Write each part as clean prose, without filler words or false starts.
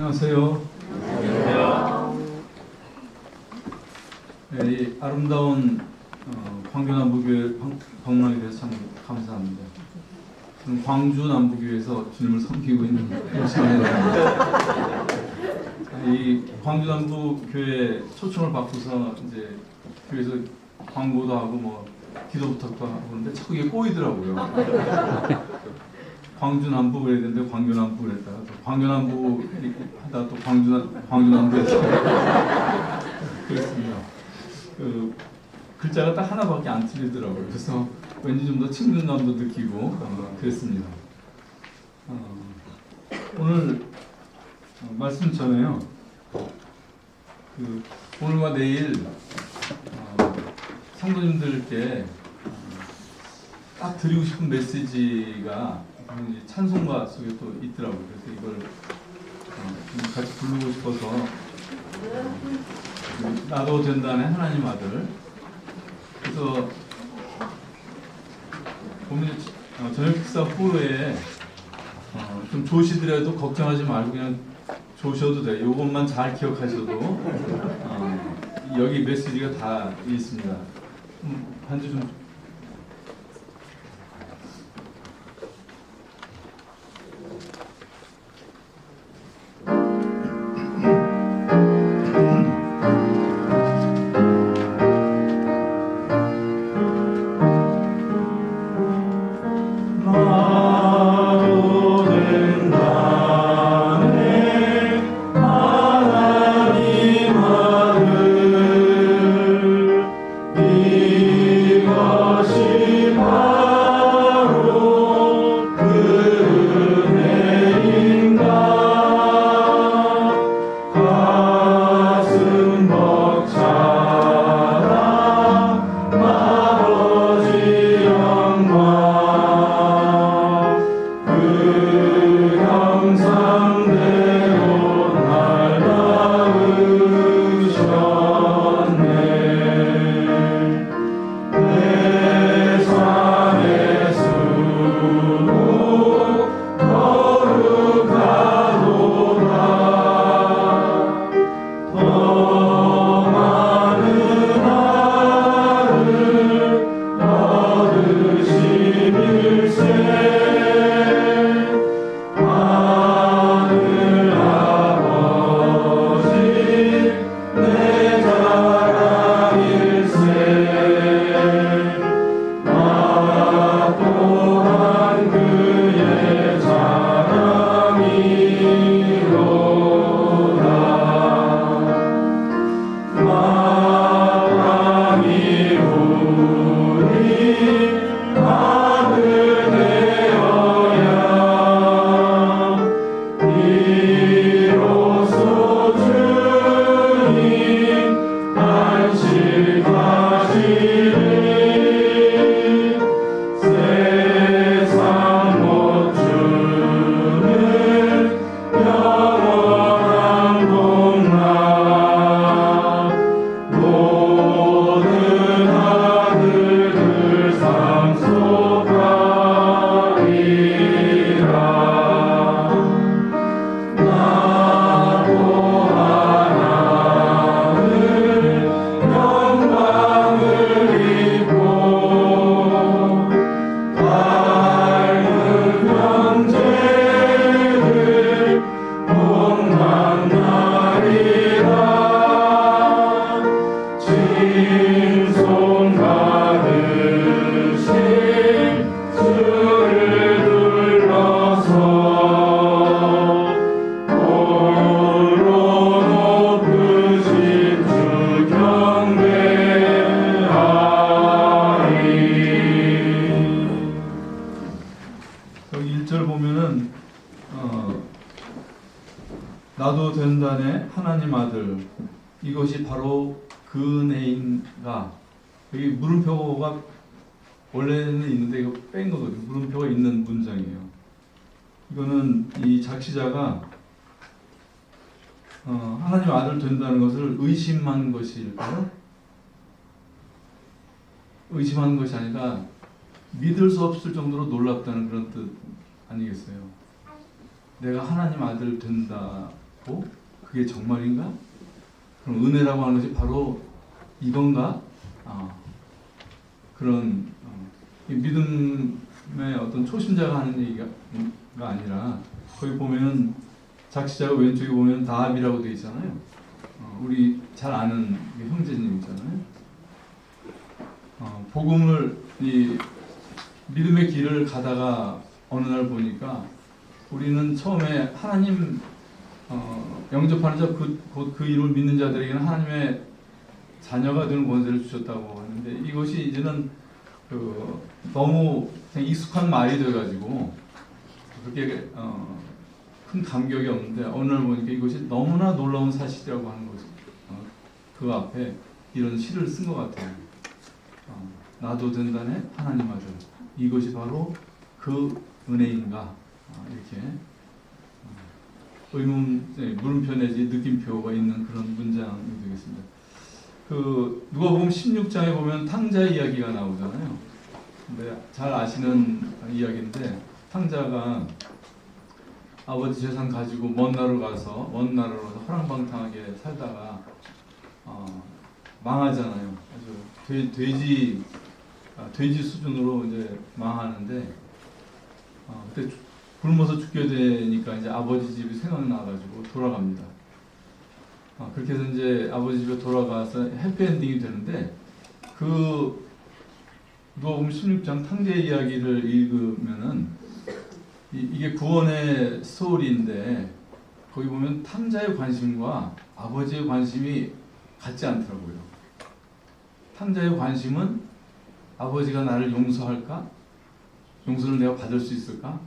안녕하세요. 안녕하세요. 네, 이 아름다운 광교남부교회 방문하게 돼서 참 감사합니다. 저는 광주 남부교회에서 주님을 섬기고 있는 시간입니다. 이 광주 남부교회 초청을 받고서 이제 교회에서 광고도 하고 뭐 기도 부탁도 하고 그런데 자꾸 이게 꼬이더라고요. 광주 남부 그래야 되는데 광교 남부 그랬다가 또 광교 남부 하다 또 광주 남부 했어요. 그렇습니다. 그 글자가 딱 하나밖에 안 틀리더라고요. 그래서 왠지 좀 더 친근감도 느끼고 그랬습니다. 오늘 말씀 전에요. 그 오늘과 내일 성도님들께 딱 드리고 싶은 메시지가 찬송가 속에 또 있더라고요. 그래서 이걸 좀 같이 부르고 싶어서 나도 된다네 하나님 아들. 그래서 보면 저녁 식사 후에 좀 조시더라도 걱정하지 말고 그냥 조셔도 돼요. 이것만 잘 기억하셔도 여기 메시지가 다 있습니다. 반주 좀. 나도 된다네 하나님 아들 이것이 바로 그네인가. 여기 물음표가 원래는 있는데 이거 뺀 거거든요. 물음표가 있는 문장이에요. 이거는 이 작시자가 하나님 아들 된다는 것을 의심한 것일까요? 의심한 것이 아니라 믿을 수 없을 정도로 놀랍다는 그런 뜻 아니겠어요? 내가 하나님 아들 된다고 받고 그게 정말인가? 그럼 은혜라고 하는 것이 바로 이건가? 그런 이 믿음의 어떤 초심자가 하는 얘기가 아니라 거기 보면은 작시자가 왼쪽에 보면 다합이라고 되어 있잖아요. 우리 잘 아는 형제님이잖아요. 복음을 이 믿음의 길을 가다가 어느 날 보니까 우리는 처음에 하나님 영접하는 자 곧 그 이름을 믿는 자들에게는 하나님의 자녀가 되는 권세를 주셨다고 하는데 이것이 이제는 너무 그냥 익숙한 말이 돼가지고 그렇게 큰 감격이 없는데 어느 날 보니까 이것이 너무나 놀라운 사실이라고 하는 거죠. 그 앞에 이런 시를 쓴 것 같아요. 나도 된다네 하나님 아들. 이것이 바로 그 은혜인가? 이렇게 물음표 내지 느낌표가 있는 그런 문장이 되겠습니다. 누가복음 16장에 보면 탕자 이야기가 나오잖아요. 근데 잘 아시는 이야기인데 탕자가 아버지 재산 가지고 먼 나라로 가서 허랑방탕하게 살다가 망하잖아요. 아주 돼지 수준으로 이제 망하는데 그때 굶어서 죽게 되니까 이제 아버지 집이 생각나가지고 돌아갑니다. 그렇게 해서 이제 아버지 집에 돌아가서 해피엔딩이 되는데 누가복음 16장 탕자 이야기를 읽으면은 이게 구원의 스토리인데 거기 보면 탕자의 관심과 아버지의 관심이 같지 않더라고요. 탕자의 관심은 아버지가 나를 용서할까? 용서를 내가 받을 수 있을까?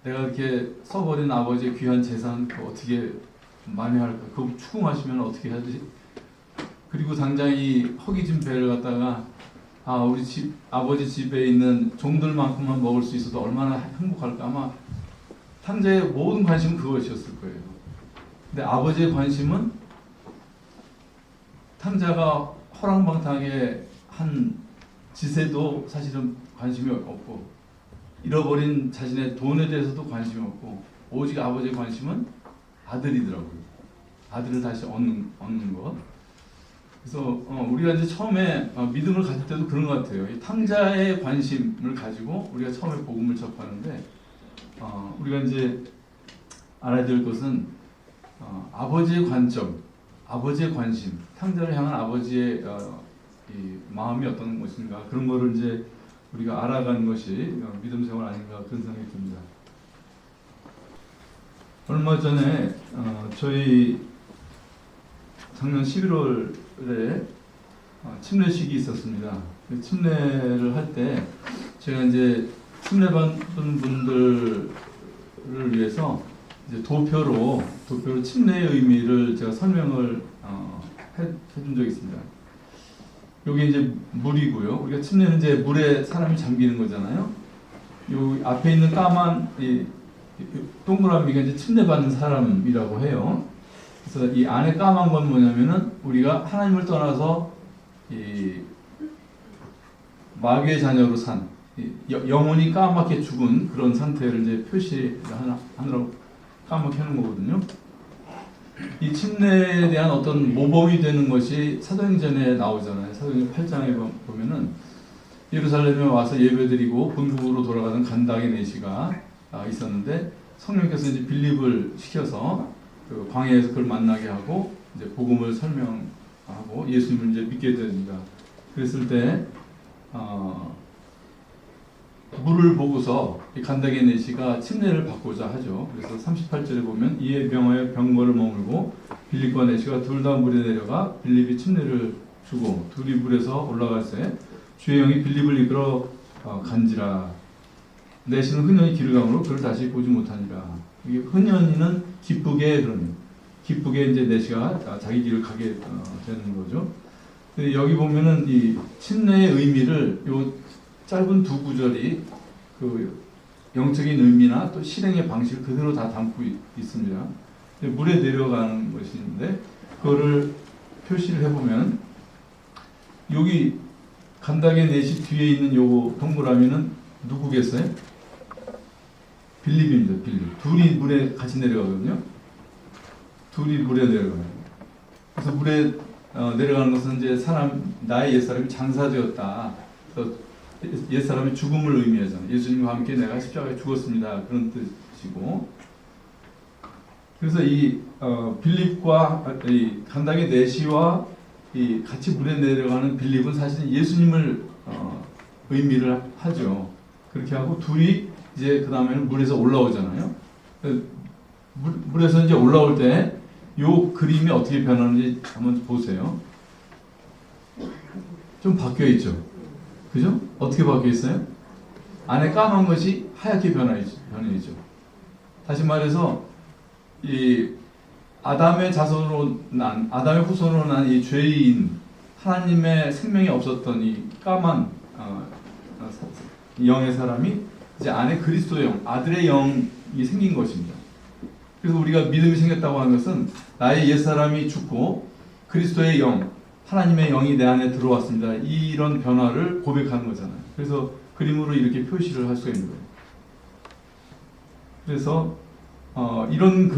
내가 이렇게 써버린 아버지의 귀한 재산 어떻게 만회할까? 그거 추궁하시면 어떻게 하지? 그리고 당장 이 허기진 배를 갖다가 우리 아버지 집에 있는 종들만큼만 먹을 수 있어도 얼마나 행복할까? 아마 탕자의 모든 관심은 그것이었을 거예요. 근데 아버지의 관심은 탕자가 허랑방탕하게 한 짓에도 사실은 관심이 없고 잃어버린 자신의 돈에 대해서도 관심이 없고 오직 아버지의 관심은 아들이더라고요. 아들을 다시 얻는 것. 그래서 우리가 이제 처음에 믿음을 가질 때도 그런 것 같아요. 이 탕자의 관심을 가지고 우리가 처음에 복음을 접하는데 우리가 이제 알아야 될 것은 아버지의 관점, 아버지의 관심, 탕자를 향한 아버지의 이 마음이 어떤 것인가 그런 거를 이제 우리가 알아가는 것이 믿음 생활 아닌가 그런 생각이 듭니다. 얼마 전에 저희 작년 11월에 침례식이 있었습니다. 침례를 할 때 제가 이제 침례 받은 분들을 위해서 이제 도표로 침례의 의미를 제가 설명을 해준 적이 있습니다. 여기 이제 물이고요. 우리가 침례는 이제 물에 사람이 잠기는 거잖아요. 요 앞에 있는 까만 이 동그라미가 이제 침례받는 사람이라고 해요. 그래서 이 안에 까만 건 뭐냐면은 우리가 하나님을 떠나서 이 마귀의 자녀로 산 영혼이 까맣게 죽은 그런 상태를 이제 표시를 하느라고 까맣게 하는 거거든요. 이 침례에 대한 어떤 모범이 되는 것이 사도행전에 나오잖아요. 사도행전 8장에 보면은 예루살렘에 와서 예배드리고 본국으로 돌아가는 간다게 내시가 있었는데 성령께서 이제 빌립을 시켜서 그 광야에서 그걸 만나게 하고 이제 복음을 설명하고 예수님을 이제 믿게 됩니다. 그랬을 때 물을 보고서 이 간다게 내시가 침례를 받고자 하죠. 그래서 38절에 보면 이에 명하여 병거를 머물고 빌립과 내시가 둘 다 물에 내려가 빌립이 침례를 주고 둘이 물에서 올라갈새 주의 영이 빌립을 이끌어 간지라. 내시는 흔연히 길을 가므로 그를 다시 보지 못하니라. 이게 흔연히는 기쁘게 이제 내시가 자기 길을 가게 되는 거죠. 근데 여기 보면은 이 침례의 의미를 요 짧은 두 구절이 그 영적인 의미나 또 실행의 방식을 그대로 다 담고 있습니다. 물에 내려가는 것인데 그거를 표시를 해보면 여기 간다게 넷이 뒤에 있는 요 동그라미는 누구겠어요? 빌립입니다. 빌립. 둘이 물에 같이 내려가거든요. 둘이 물에 내려가요. 그래서 물에 내려가는 것은 이제 나의 옛사람이 장사되었다. 그래서 옛사람의 죽음을 의미하잖아요. 예수님과 함께 내가 십자가에 죽었습니다. 그런 뜻이고. 그래서 이 빌립과 이 간다게 내시와 이 같이 물에 내려가는 빌립은 사실 예수님을 의미를 하죠. 그렇게 하고 둘이 이제 그 다음에는 물에서 올라오잖아요. 물에서 이제 올라올 때 요 그림이 어떻게 변하는지 한번 보세요. 좀 바뀌어 있죠. 그죠? 어떻게 바뀌어 있어요? 안에 까만 것이 하얗게 변해 있죠. 다시 말해서 이 아담의 후손으로 난 이 죄인 하나님의 생명이 없었던 이 까만 영의 사람이 이제 안에 그리스도의 영, 아들의 영이 생긴 것입니다. 그래서 우리가 믿음이 생겼다고 하는 것은 나의 옛사람이 죽고 그리스도의 영, 하나님의 영이 내 안에 들어왔습니다. 이런 변화를 고백하는 거잖아요. 그래서 그림으로 이렇게 표시를 할 수가 있는 거예요. 그래서 이런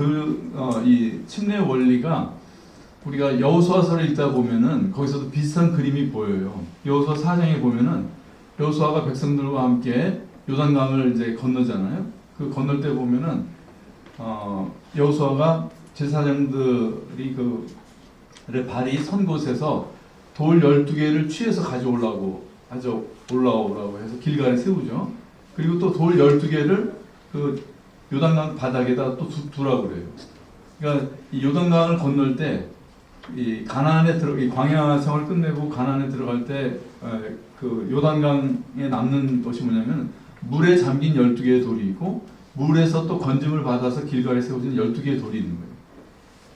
이 침례 원리가 우리가 여호수아서를 읽다 보면은 거기서도 비슷한 그림이 보여요. 여호수아 4장에 보면은 여호수아가 백성들과 함께 요단강을 이제 건너잖아요. 그 건널 때 보면은 여호수아가 제사장들이 발이 선 곳에서 돌 12개를 취해서 가져오라고 해서 길가에 세우죠. 그리고 또 돌 12개를 그 요단강 바닥에다 또 두라고 그래요. 그러니까 이 요단강을 건널 때 이 가나안에 이 광야 생활을 끝내고 가나안에 들어갈 때 그 요단강에 남는 것이 뭐냐면 물에 잠긴 12개의 돌이 있고 물에서 또 건짐을 받아서 길가에 세워진 12개의 돌이 있는 거예요.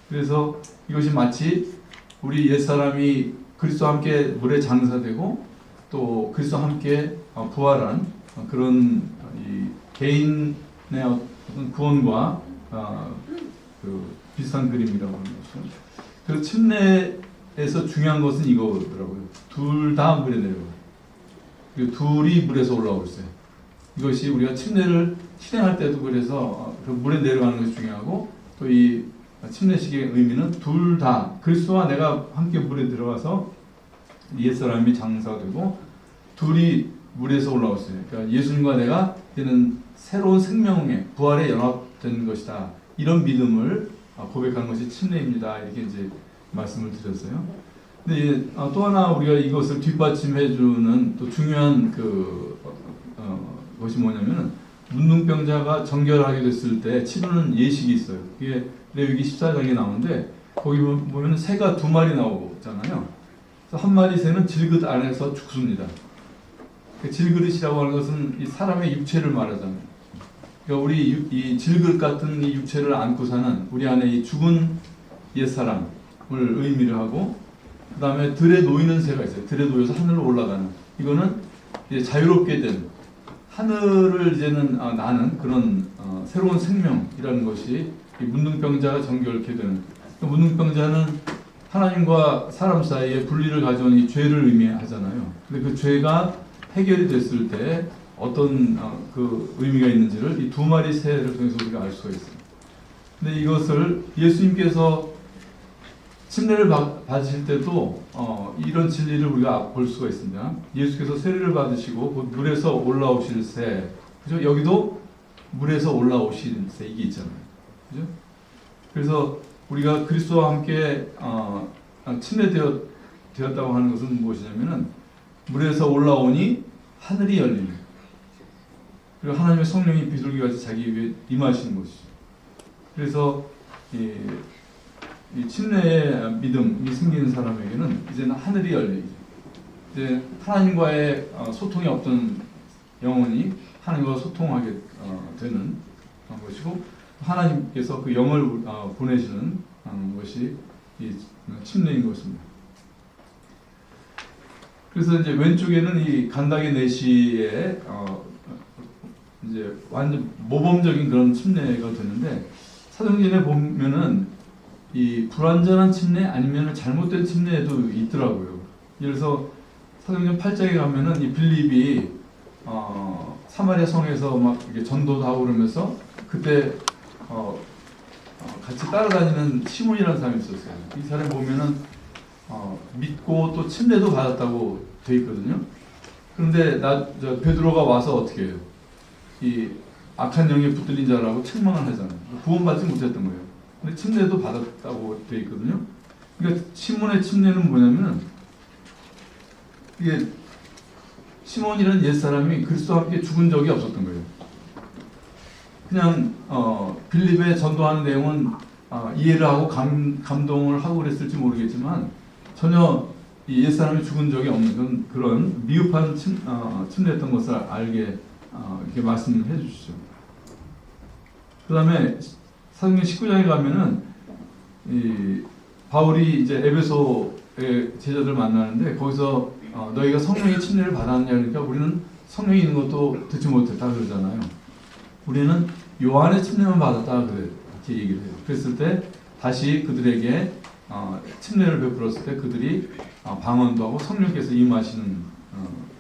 그래서 이것이 마치 우리 옛사람이 그리스도와 함께 물에 장사되고 또 그리스도와 함께 부활한 그런 이 개인의 어떤 구원과 그 비슷한 그림이라고 하는 것이죠. 그 침례에서 중요한 것은 이거더라고요. 둘 다 물에 내려가요. 그리고 둘이 물에서 올라오고 있어요. 이것이 우리가 침례를 실행할 때도 그래서 그 물에 내려가는 것이 중요하고 또 이 침례식의 의미는 둘 다 그리스도와 내가 함께 물에 들어가서 옛사람이 장사되고 둘이 물에서 올라왔어요. 그러니까 예수님과 내가 이제는 새로운 생명의 부활에 연합된 것이다. 이런 믿음을 고백한 것이 침례입니다. 이렇게 이제 말씀을 드렸어요. 근데 또 하나 우리가 이것을 뒷받침해주는 또 중요한 것이 뭐냐면은 문둥병자가 정결하게 됐을 때 치르는 예식이 있어요. 그게 레위기 14장에 나오는데 거기 보면 새가 2마리 나오잖아요. 그래서 한 마리 새는 질긋 안에서 죽습니다. 그 질그릇이라고 하는 것은 이 사람의 육체를 말하잖아요. 그러니까 우리 이 질그릇 같은 이 육체를 안고 사는 우리 안에 이 죽은 옛사람을 의미를 하고 그 다음에 들에 놓이는 새가 있어요. 들에 놓여서 하늘로 올라가는 이거는 이제 자유롭게 된 하늘을 이제는 나는 그런 새로운 생명이라는 것이 이 문둥병자가 정결케 되는 문둥병자는 하나님과 사람 사이에 분리를 가져온 이 죄를 의미하잖아요. 근데 그 죄가 해결이 됐을 때 어떤 그 의미가 있는지를 이 2마리 새를 통해서 우리가 알 수가 있습니다. 근데 이것을 예수님께서 침례를 받으실 때도 이런 진리를 우리가 볼 수가 있습니다. 예수께서 세례를 받으시고 물에서 올라오실 새, 그죠? 여기도 물에서 올라오실 새 이게 있잖아요, 그죠? 그래서 우리가 그리스도와 함께 침례되었다고 하는 것은 무엇이냐면은 물에서 올라오니 하늘이 열립니다. 그리고 하나님의 성령이 비둘기같이 자기 위에 임하시는 것이죠. 그래서 이 침례의 믿음이 생기는 사람에게는 이제는 하늘이 열리죠. 이제 하나님과의 소통이 없던 영혼이 하나님과 소통하게 되는 것이고 하나님께서 그 영을 보내시는 것이 이 침례인 것입니다. 그래서 이제 왼쪽에는 이 간다게 내시의 이제 완전 모범적인 그런 침례가 되는데 사도행전에 보면은 이 불완전한 침례 아니면 잘못된 침례도 있더라고요. 예를 들어서 사도행전 8장에 가면은 이 빌립이 사마리아 성에서 막 이렇게 전도도 하고 그러면서 그때 같이 따라다니는 시몬이라는 사람이 있었어요. 이 사람 보면은 믿고 또 침례도 받았다고 돼 있거든요. 그런데 베드로가 와서 어떻게 해요? 이 악한 영에 붙들린 자라고 책망을 하잖아요. 구원받지 못했던 거예요. 근데 침례도 받았다고 돼 있거든요. 그러니까 시몬의 침례는 뭐냐면 이게 시몬이라는 옛사람이 그리스도와 함께 죽은 적이 없었던 거예요. 그냥 빌립에 전도하는 내용은 이해를 하고 감동을 하고 그랬을지 모르겠지만 전혀 이 옛사람이 죽은 적이 없는 그런 미흡한 침례했던 것을 알게 이렇게 말씀해 주시죠. 그 다음에 사도행전 19장에 가면은 이 바울이 이제 에베소의 제자들 만나는데 거기서 너희가 성령의 침례를 받았냐 그러니까 우리는 성령이 있는 것도 듣지 못했다 그러잖아요. 우리는 요한의 침례만 받았다 그렇게 얘기를 해요. 그랬을 때 다시 그들에게 침례를 베풀었을 때 그들이 방언도 하고 성령께서 임하시는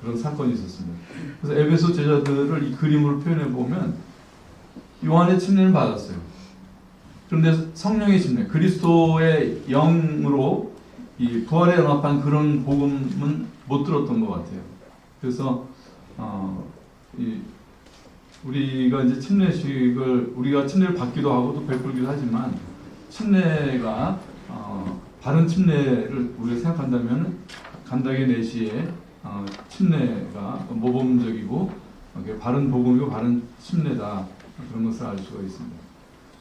그런 사건이 있었습니다. 그래서 에베소 제자들을 이 그림으로 표현해 보면 요한의 침례를 받았어요. 그런데 성령의 침례, 그리스도의 영으로 이 부활에 연합한 그런 복음은 못 들었던 것 같아요. 그래서 우리가 이제 우리가 침례를 받기도 하고 또 베풀기도 하지만 침례가 바른 침례를 우리가 생각한다면 간다게 내시의 침례가 모범적이고 바른 복음이고 바른 침례다 그런 것을 알 수가 있습니다.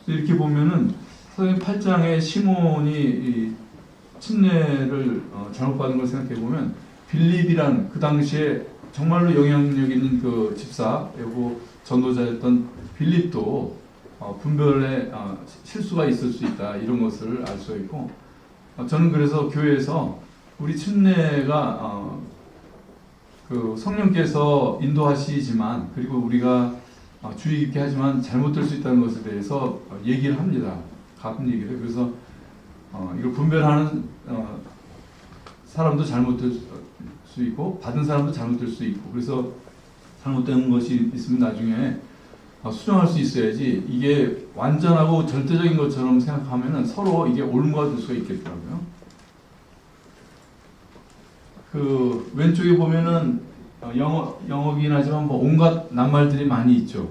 이렇게 보면은 사도행전 8장에 시몬이 이 침례를 잘못 받은 걸 생각해 보면 빌립이란 그 당시에 정말로 영향력 있는 그 집사이고 전도자였던 빌립도 분별에 실수가 있을 수 있다 이런 것을 알 수가 있고 저는 그래서 교회에서 우리 침례가 그 성령께서 인도하시지만 그리고 우리가 주의 깊게 하지만 잘못될 수 있다는 것에 대해서 얘기를 합니다. 가끔 얘기를 해요. 그래서 이걸 분별하는 사람도 잘못될 수 있고 받은 사람도 잘못될 수 있고 그래서 잘못된 것이 있으면 나중에 수정할 수 있어야지 이게 완전하고 절대적인 것처럼 생각하면 서로 이게 옮아질 수가 있겠더라고요. 그 왼쪽에 보면은 영어긴 하지만 뭐 온갖 낱말들이 많이 있죠.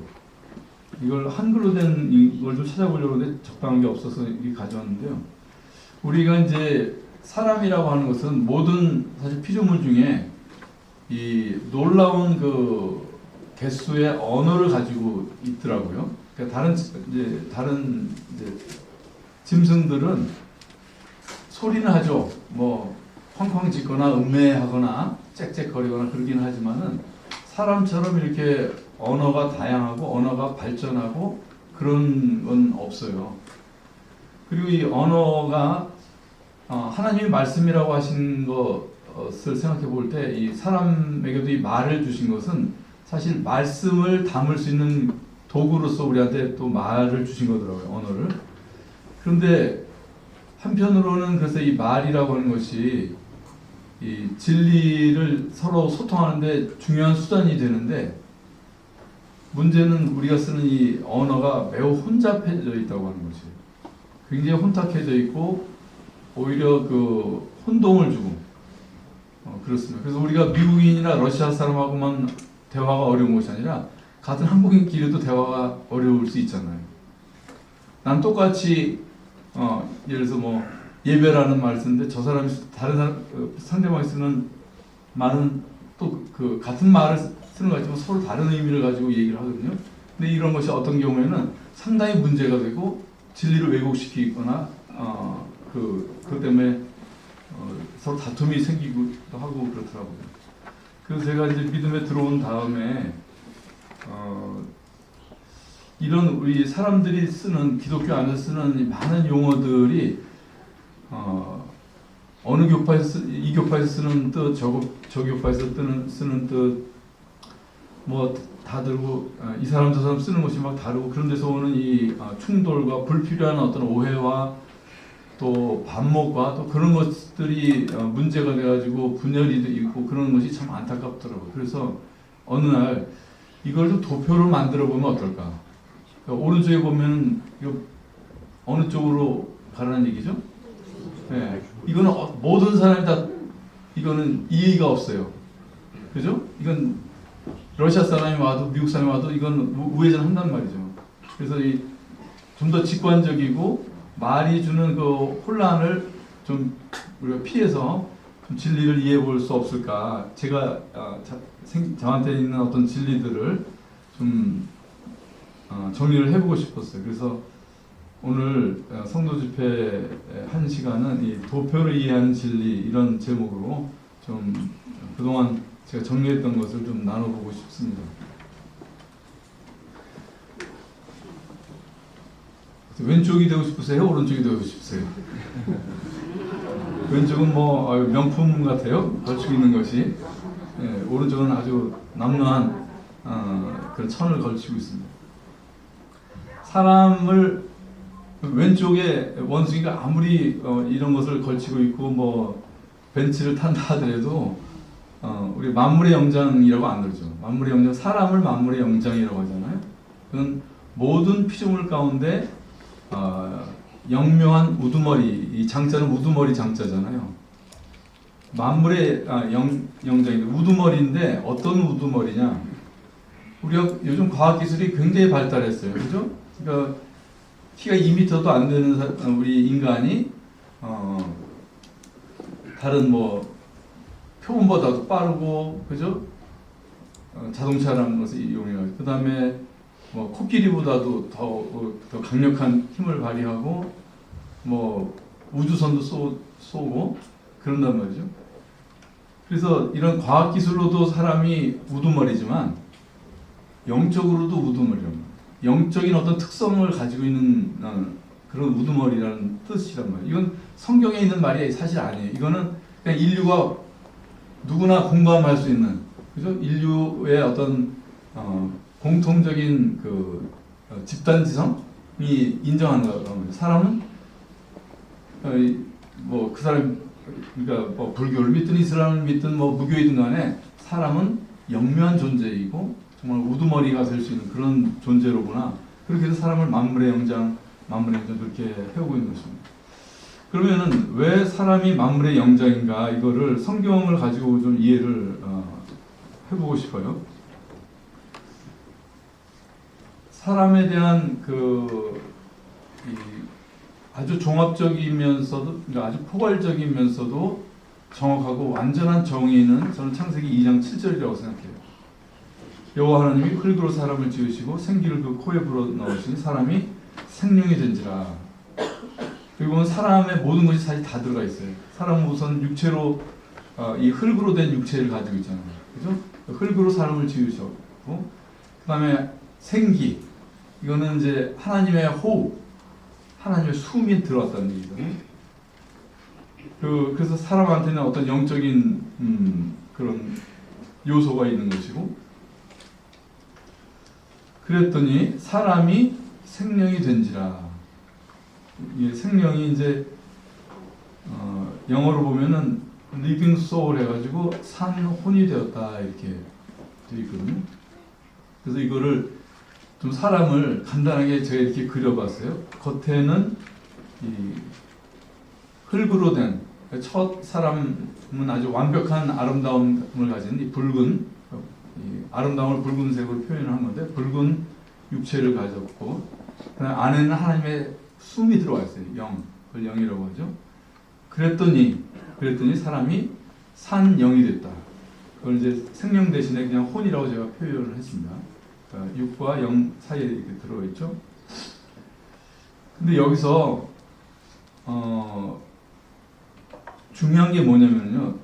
이걸 한글로 된 이걸 좀 찾아보려고 하는데 적당한 게 없어서 이렇게 가져왔는데요. 우리가 이제 사람이라고 하는 것은 모든 사실 피조물 중에 이 놀라운 그 개수의 언어를 가지고 있더라고요. 그러니까 다른 짐승들은 소리는 하죠. 뭐 쾅쾅 짖거나 음매하거나 짹짹거리거나 그러긴 하지만은 사람처럼 이렇게 언어가 다양하고 언어가 발전하고 그런 건 없어요. 그리고 이 언어가 하나님의 말씀이라고 하신 것을 생각해 볼 때 이 사람에게도 이 말을 주신 것은 사실 말씀을 담을 수 있는 도구로서 우리한테 또 말을 주신 거더라고요. 언어를. 그런데 한편으로는 그래서 이 말이라고 하는 것이 이 진리를 서로 소통하는데 중요한 수단이 되는데 문제는 우리가 쓰는 이 언어가 매우 혼잡해져 있다고 하는 것이 굉장히 혼탁해져 있고 오히려 그 혼동을 주고 그렇습니다. 그래서 우리가 미국인이나 러시아 사람하고만 대화가 어려운 것이 아니라 같은 한국인끼리도 대화가 어려울 수 있잖아요. 난 똑같이 예를 들어서 뭐 예배라는 말을 쓰는데 저 사람이 다른 사람 상대방이 쓰는 말은 또 그 같은 말을 쓰는 것 같지만 서로 다른 의미를 가지고 얘기를 하거든요. 근데 이런 것이 어떤 경우에는 상당히 문제가 되고 진리를 왜곡시키거나 그것 때문에 서로 다툼이 생기기도 하고 그렇더라고요. 그래서 제가 이제 믿음에 들어온 다음에 이런 우리 사람들이 쓰는 기독교 안에서 쓰는 많은 용어들이 어느 교파에서 이 교파에서 쓰는 뜻, 저 교파에서 쓰는 뜻, 뭐 다 다르고 이 사람 저 사람 쓰는 것이 막 다르고 그런 데서 오는 이 충돌과 불필요한 어떤 오해와 또 반목과 또 그런 것들이 문제가 돼가지고 분열이 있고 그런 것이 참 안타깝더라고요. 그래서 어느 날 이걸 좀 도표로 만들어 보면 어떨까? 그러니까 오른쪽에 보면 어느 쪽으로 가라는 얘기죠? 네. 이거는 모든 사람이 다 이거는 이의가 없어요. 그죠? 이건 러시아 사람이 와도 미국 사람이 와도 이건 우회전 한단 말이죠. 그래서 좀 더 직관적이고 말이 주는 그 혼란을 좀 우리가 피해서 좀 진리를 이해해 볼 수 없을까? 제가 저한테 있는 어떤 진리들을 좀 정리를 해보고 싶었어요. 그래서 오늘 성도 집회 한 시간은 이 도표를 이해하는 진리 이런 제목으로 좀 그동안 제가 정리했던 것을 좀 나눠보고 싶습니다. 왼쪽이 되고 싶으세요? 오른쪽이 되고 싶으세요? 왼쪽은 뭐 명품 같아요. 걸치고 있는 것이. 예, 오른쪽은 아주 남루한 그런 천을 걸치고 있습니다. 사람을 왼쪽에 원숭이가 아무리 이런 것을 걸치고 있고 뭐 벤츠를 탄다 하더라도 우리 만물의 영장이라고 안 그러죠. 만물의 영장, 사람을 만물의 영장이라고 하잖아요. 그건 모든 피조물 가운데 영묘한 우두머리, 이 장자는 우두머리 장자잖아요. 만물의 영장인데 우두머리인데 어떤 우두머리냐? 우리가 요즘 과학기술이 굉장히 발달했어요. 그죠? 그러니까 키가 2m도 안 되는 우리 인간이 다른 뭐 표본보다도 빠르고 그죠? 자동차라는 것을 이용해가지고 그 다음에 뭐 코끼리보다도 더 강력한 힘을 발휘하고 뭐 우주선도 쏘고 그런단 말이죠. 그래서 이런 과학 기술로도 사람이 우두머리지만 영적으로도 우두머리랍니다. 영적인 어떤 특성을 가지고 있는 그런 우두머리라는 뜻이란 말이에요. 이건 성경에 있는 말이 사실 아니에요. 이거는 그냥 인류가 누구나 공감할 수 있는 그죠? 인류의 어떤 공통적인 그 집단지성이 인정하는 거예요. 사람은 뭐 그 사람 그러니까 뭐 불교를 믿든 이슬람을 믿든 뭐 무교이든 간에 사람은 영묘한 존재이고 정말 우두머리가 될 수 있는 그런 존재로구나. 그렇게 해서 사람을 만물의 영장 그렇게 해오고 있는 것입니다. 그러면은 왜 사람이 만물의 영장인가 이거를 성경을 가지고 좀 이해를 해보고 싶어요. 사람에 대한 아주 종합적이면서도 그러니까 아주 포괄적이면서도 정확하고 완전한 정의는 저는 창세기 2장 7절이라고 생각해요. 여호와 하나님이 흙으로 사람을 지으시고 생기를 그 코에 불어넣으시니 사람이 생명이 된지라. 그리고 사람의 모든 것이 사실 다 들어가 있어요. 사람은 우선 육체로 이 흙으로 된 육체를 가지고 있잖아요. 그죠? 흙으로 사람을 지으셨고 그 다음에 생기 이거는 이제 하나님의 호흡 하나님의 숨이 들어왔다는 얘기잖아요. 그래서 사람한테는 어떤 영적인 그런 요소가 있는 것이고 그랬더니 사람이 생명이 된지라. 이 생명이 이제 영어로 보면은 living soul 해가지고 산 혼이 되었다 이렇게 되어 있거든요. 그래서 이거를 좀 사람을 간단하게 제가 이렇게 그려봤어요. 겉에는 이 흙으로 된 첫 사람은 아주 완벽한 아름다움을 가진 이 붉은 이 아름다움을 붉은색으로 표현을 한 건데 붉은 육체를 가졌고 그다음 안에는 하나님의 숨이 들어와 있어요. 영, 그걸 영이라고 하죠. 그랬더니 사람이 산 영이 됐다. 그걸 이제 생명 대신에 그냥 혼이라고 제가 표현을 했습니다. 그러니까 육과 영 사이에 이렇게 들어있죠. 근데 여기서 중요한 게 뭐냐면요.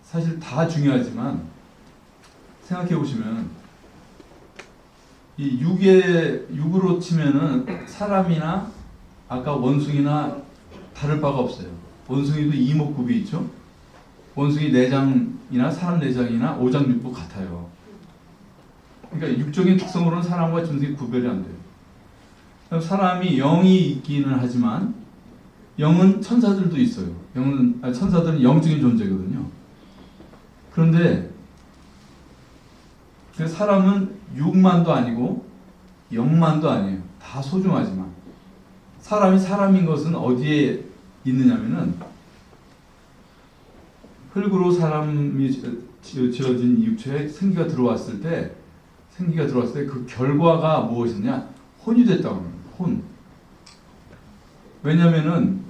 사실 다 중요하지만 생각해 보시면 이 육으로 치면은 사람이나 아까 원숭이나 다를 바가 없어요. 원숭이도 이목구비 있죠. 원숭이 내장이나 사람 내장이나 오장육부 같아요. 그러니까 육적인 특성으로는 사람과 전생이 구별이 안 돼요. 사람이 영이 있기는 하지만 영은 천사들도 있어요. 천사들은 영적인 존재거든요. 그런데 사람은 육만도 아니고 영만도 아니에요. 다 소중하지만 사람이 사람인 것은 어디에 있느냐면은 흙으로 사람이 지어진 이 육체에 생기가 들어왔을 때 그 결과가 무엇이냐? 혼이 됐다고 합니다. 혼. 왜냐면은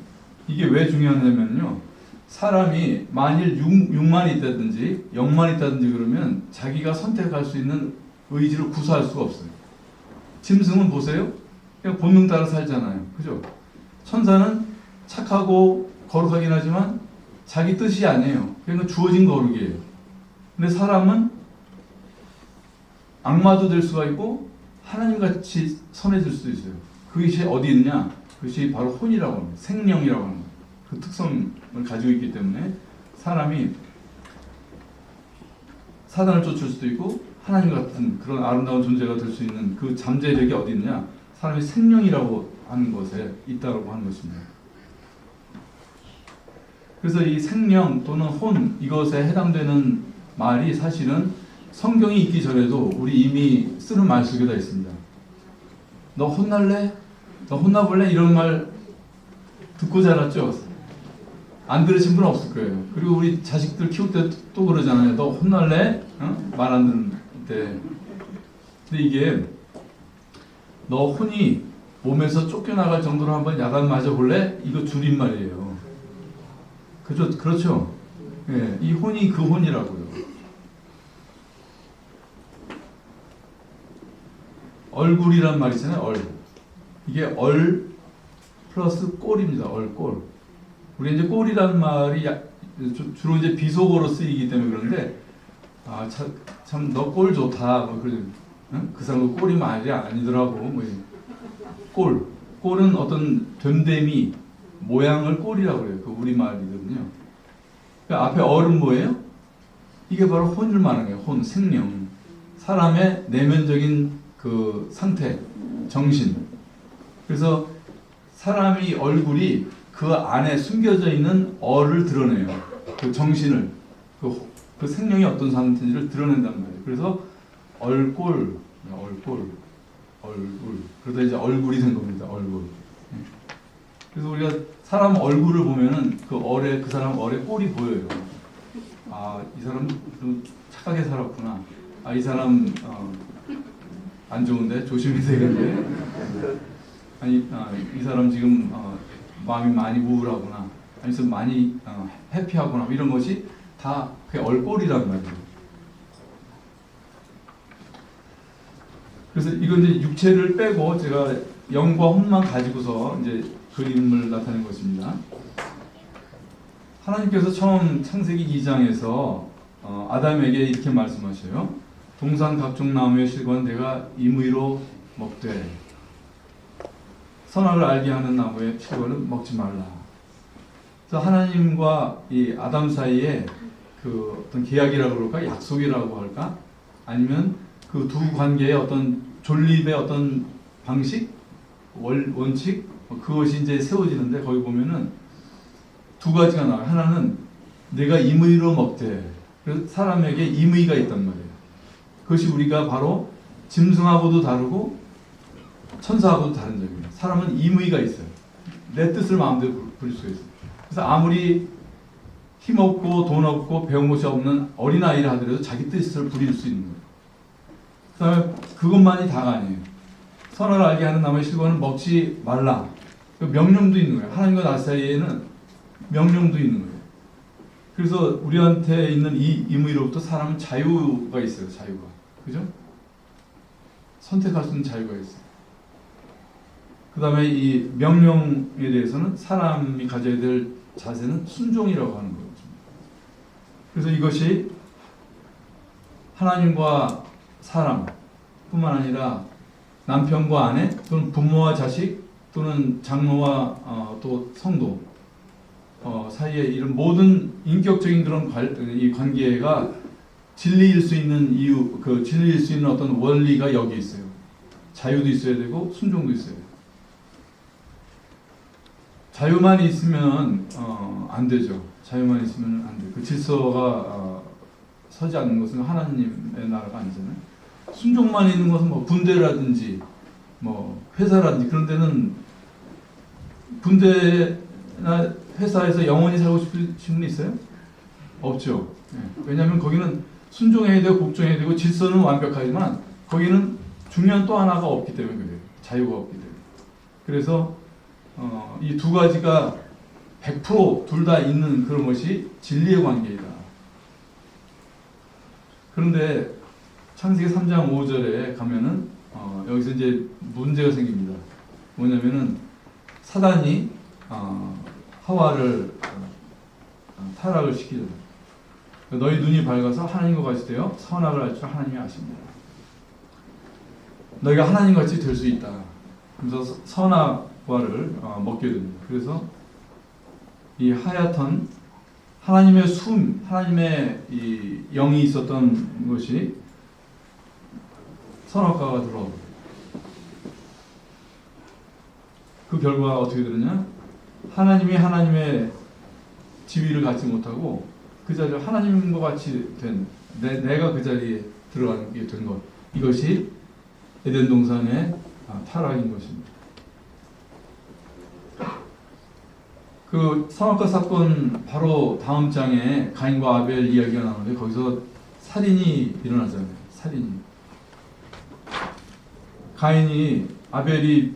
이게 왜 중요하냐면요. 사람이 만일 6만 있다든지 0만 있다든지 그러면 자기가 선택할 수 있는 의지를 구사할 수가 없어요. 짐승은 보세요. 그냥 본능 따라 살잖아요. 그죠? 천사는 착하고 거룩하긴 하지만 자기 뜻이 아니에요. 그러니까 주어진 거룩이에요. 근데 사람은 악마도 될 수가 있고 하나님같이 선해질 수도 있어요. 그것이 어디 있냐? 그것이 바로 혼이라고 합니다. 생명이라고 합니다. 그 특성을 가지고 있기 때문에 사람이 사단을 쫓을 수도 있고 하나님 같은 그런 아름다운 존재가 될 수 있는 그 잠재력이 어디 있냐? 사람이 생명이라고 하는 것에 있다고 하는 것입니다. 그래서 이 생명 또는 혼 이것에 해당되는 말이 사실은 성경이 있기 전에도 우리 이미 쓰는 말 속에 다 있습니다. 너 혼날래? 너 혼나볼래? 이런 말 듣고 자랐죠? 안 들으신 분 없을 거예요. 그리고 우리 자식들 키울 때 또 그러잖아요. 너 혼날래? 어? 말 안 듣는 때. 근데 이게 너 혼이 몸에서 쫓겨나갈 정도로 한번 야단 맞아볼래? 이거 줄임말이에요. 그렇죠? 예, 이 혼이 그 혼이라고요. 얼굴이란 말 있잖아요. 얼. 이게 얼 플러스 꼴입니다. 얼, 꼴. 우리 이제 꼴이란 말이 주로 이제 비속어로 쓰이기 때문에 그런데 참 너 꼴 좋다. 뭐 그런 응? 그 사람 꼴이 말이 아니더라고. 뭐 꼴은 어떤 됨됨이 모양을 꼴이라고 그래요. 그 우리 말이거든요. 그 앞에 얼은 뭐예요? 이게 바로 혼을 말하는 거예요. 혼, 생명. 사람의 내면적인 그 상태, 정신. 그래서 사람이 얼굴이 그 안에 숨겨져 있는 얼을 드러내요. 그 정신을, 그 생명이 어떤 상태인지를 드러낸단 말이에요. 그래서 얼굴. 그러다 이제 얼굴이 된 겁니다. 얼굴. 그래서 우리가 사람 얼굴을 보면은 그 사람 얼의 꼴이 보여요. 이 사람 좀 착하게 살았구나. 이 사람 안 좋은데 조심해야 되겠네. 이 사람 지금 마음이 많이 우울하구나. 아니면 많이 해피하구나. 이런 것이 다 그 얼꼴이란 말이에요. 그래서 이건 이제 육체를 빼고 제가 영과 혼만 가지고서 이제 그림을 나타낸 것입니다. 하나님께서 처음 창세기 2장에서 아담에게 이렇게 말씀하셔요. 동산 각종 나무의 실과는 내가 임의로 먹되 선악을 알게 하는 나무의 실과는 먹지 말라. 그래서 하나님과 이 아담 사이에 그 어떤 계약이라고 그럴까, 약속이라고 할까, 아니면 그 두 관계의 어떤 존립의 어떤 방식, 원칙, 그것이 이제 세워지는데 거기 보면은 두 가지가 나와요. 하나는 내가 임의로 먹되, 그래서 사람에게 임의가 있단 말이에요. 그것이 우리가 바로 짐승하고도 다르고 천사하고도 다른 점입니다. 사람은 임의가 있어요. 내 뜻을 마음대로 부릴 수가 있어요. 그래서 아무리 힘없고 돈 없고 배운 것이 없는 어린아이를 하더라도 자기 뜻을 부릴 수 있는 거예요. 그 다음에 그것만이 다가 아니에요. 선을 알게 하는 나무의 실과는 먹지 말라. 명령도 있는 거예요. 하나님과 나 사이에는 명령도 있는 거예요. 그래서 우리한테 있는 이 임의로부터 사람은 자유가 있어요. 자유가. 그죠? 선택할 수 있는 자유가 있어요. 그 다음에 이 명령에 대해서는 사람이 가져야 될 자세는 순종이라고 하는 거죠. 그래서 이것이 하나님과 사람 뿐만 아니라 남편과 아내 또는 부모와 자식 또는 장로와 또 성도 사이에 이런 모든 인격적인 그런 이 관계가 진리일 수 있는 이유, 그 진리일 수 있는 어떤 원리가 여기 있어요. 자유도 있어야 되고 순종도 있어야 돼요. 자유만 있으면 안 되죠. 자유만 있으면 안 돼요. 그 질서가 서지 않는 것은 하나님의 나라가 아니잖아요. 순종만 있는 것은 뭐 군대라든지 뭐 회사라든지 그런 데는 군대나 회사에서 영원히 살고 싶으신 분 있어요? 없죠. 왜냐하면 거기는 순종해야 되고 복종해야 되고 질서는 완벽하지만 거기는 중요한 또 하나가 없기 때문에 그래요. 자유가 없기 때문에. 그래서 이 두 가지가 100% 둘 다 있는 그런 것이 진리의 관계이다. 그런데 창세기 3장 5절에 가면은 여기서 이제 문제가 생깁니다. 뭐냐면은 사단이 하와를 타락을 시키죠. 너희 눈이 밝아서 하나님과 같이 되어 선악을 알 줄 하나님이 아십니다. 너희가 하나님과 같이 될 수 있다. 그래서 선악과를 먹게 됩니다. 그래서 이 하야턴 하나님의 하나님의 이 영이 있었던 것이 선악과가 들어오고 그 결과가 어떻게 되느냐? 하나님이 하나님의 지위를 갖지 못하고 그 자리에 하나님과 같이 된 내가 그 자리에 들어가게 된 것. 이것이 에덴 동산의 타락인 것입니다. 그 선악과 사건 바로 다음 장에 가인과 아벨 이야기가 나오는데 거기서 살인이 일어나잖아요. 살인이. 가인이 아벨이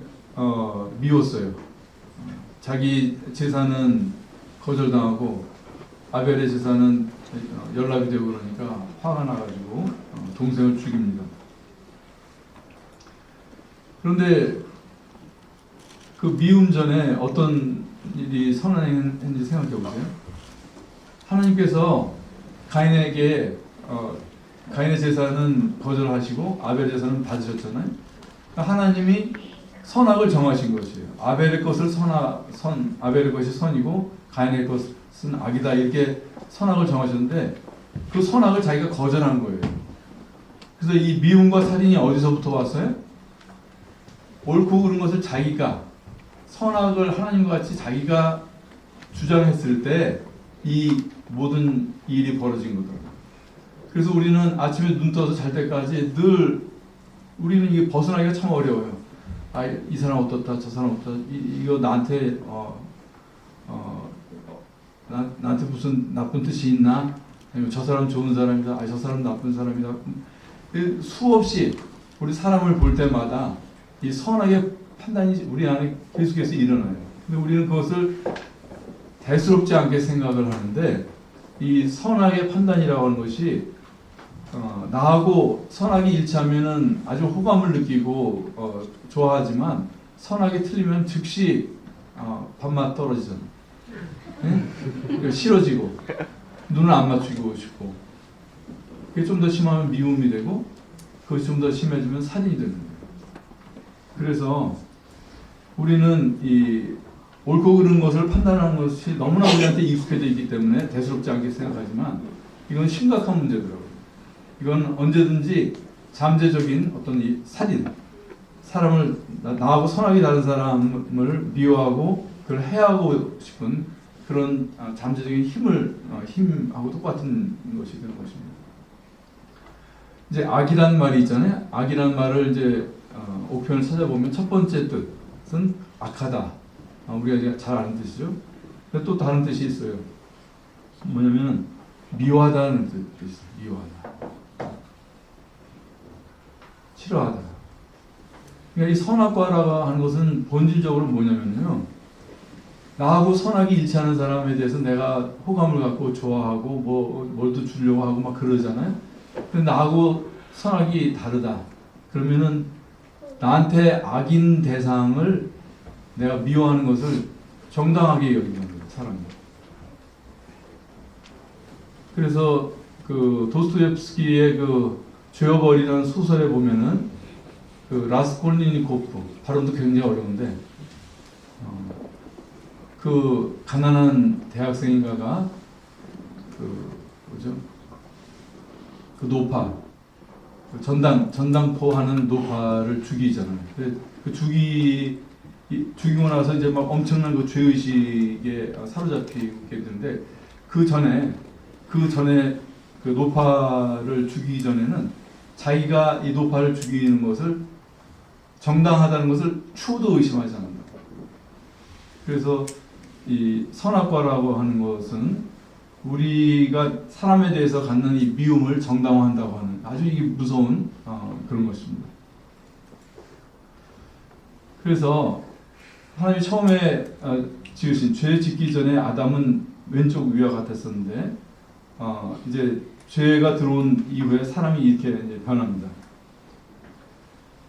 미웠어요. 자기 제사는 거절당하고 아벨의 제사는 연락이 되고 그러니까 화가 나가지고 동생을 죽입니다. 그런데 그 미움 전에 어떤 일이 선언했는지 생각해 보세요. 하나님께서 가인에게 가인의 제사는 거절하시고 아벨의 제사는 받으셨잖아요. 그러니까 하나님이 선악을 정하신 것이에요. 아벨의 것을 아벨의 것이 선이고 가인의 것은 악이다 이렇게 선악을 정하셨는데 그 선악을 자기가 거절한 거예요. 그래서 이 미움과 살인이 어디서부터 왔어요? 옳고 그른 것을 자기가 선악을 하나님과 같이 자기가 주장했을 때 이 모든 일이 벌어진 거더라고요. 그래서 우리는 아침에 눈 떠서 잘 때까지 늘 우리는 이게 벗어나기가 참 어려워요. 이 사람 어떻다, 저 사람 어떻다, 이거 나한테 나한테 무슨 나쁜 뜻이 있나? 아니면 저 사람 좋은 사람이다, 저 사람 나쁜 사람이다. 수없이 우리 사람을 볼 때마다 이 선악의 판단이 우리 안에 계속해서 일어나요. 근데 우리는 그것을 대수롭지 않게 생각을 하는데 이 선악의 판단이라고 하는 것이 나하고 선악이 일치하면은 아주 호감을 느끼고 좋아하지만 선악이 틀리면 즉시 밥맛 떨어지잖아. 네? 싫어지고 눈을 안 맞추고 싶고 그게 좀 더 심하면 미움이 되고 그것이 좀 더 심해지면 살인이 되는 거예요. 그래서 우리는 이 옳고 그른 것을 판단하는 것이 너무나 우리한테 익숙해져 있기 때문에 대수롭지 않게 생각하지만 이건 심각한 문제더라고요. 이건 언제든지 잠재적인 어떤 이 살인, 사람을 나하고 선악이 다른 사람을 미워하고 그걸 해하고 싶은 그런 잠재적인 힘하고 똑같은 것이 되는 것입니다. 이제 악이란 말이 있잖아요. 악이란 말을 이제 옥편을 찾아보면 첫 번째 뜻은 악하다. 우리가 잘 아는 뜻이죠. 근데 또 다른 뜻이 있어요. 뭐냐면 미워하다는 뜻이 있어요. 미워하다. 싫어하다. 그러니까 이 선악과라고 하는 것은 본질적으로 뭐냐면요. 나하고 선악이 일치하는 사람에 대해서 내가 호감을 갖고 좋아하고 뭘 또 주려고 하고 막 그러잖아요. 근데 나하고 선악이 다르다. 그러면은 나한테 악인 대상을 내가 미워하는 것을 정당하게 여기는 거예요, 사람이. 그래서 그 도스토옙스키의 그 죄어벌이라는 소설에 보면은 그 라스콜니코프 발음도 굉장히 어려운데 그 가난한 대학생인가가 그 뭐죠? 그 노파 전당포 하는 노파를 죽이잖아요. 그 죽이고 나서 이제 막 엄청난 그 죄의식에 사로잡히게 되는데 그 전에 그 노파를 죽이기 전에는 자기가 이 노파를 죽이는 것을 정당하다는 것을 추호도 의심하지 않는다. 그래서 이 선악과라고 하는 것은 우리가 사람에 대해서 갖는 이 미움을 정당화한다고 하는 아주 이게 무서운 그런 것입니다. 그래서 하나님이 처음에 지으신 죄 짓기 전에 아담은 왼쪽 위와 같았었는데 이제 죄가 들어온 이후에 사람이 이렇게 이제 변합니다.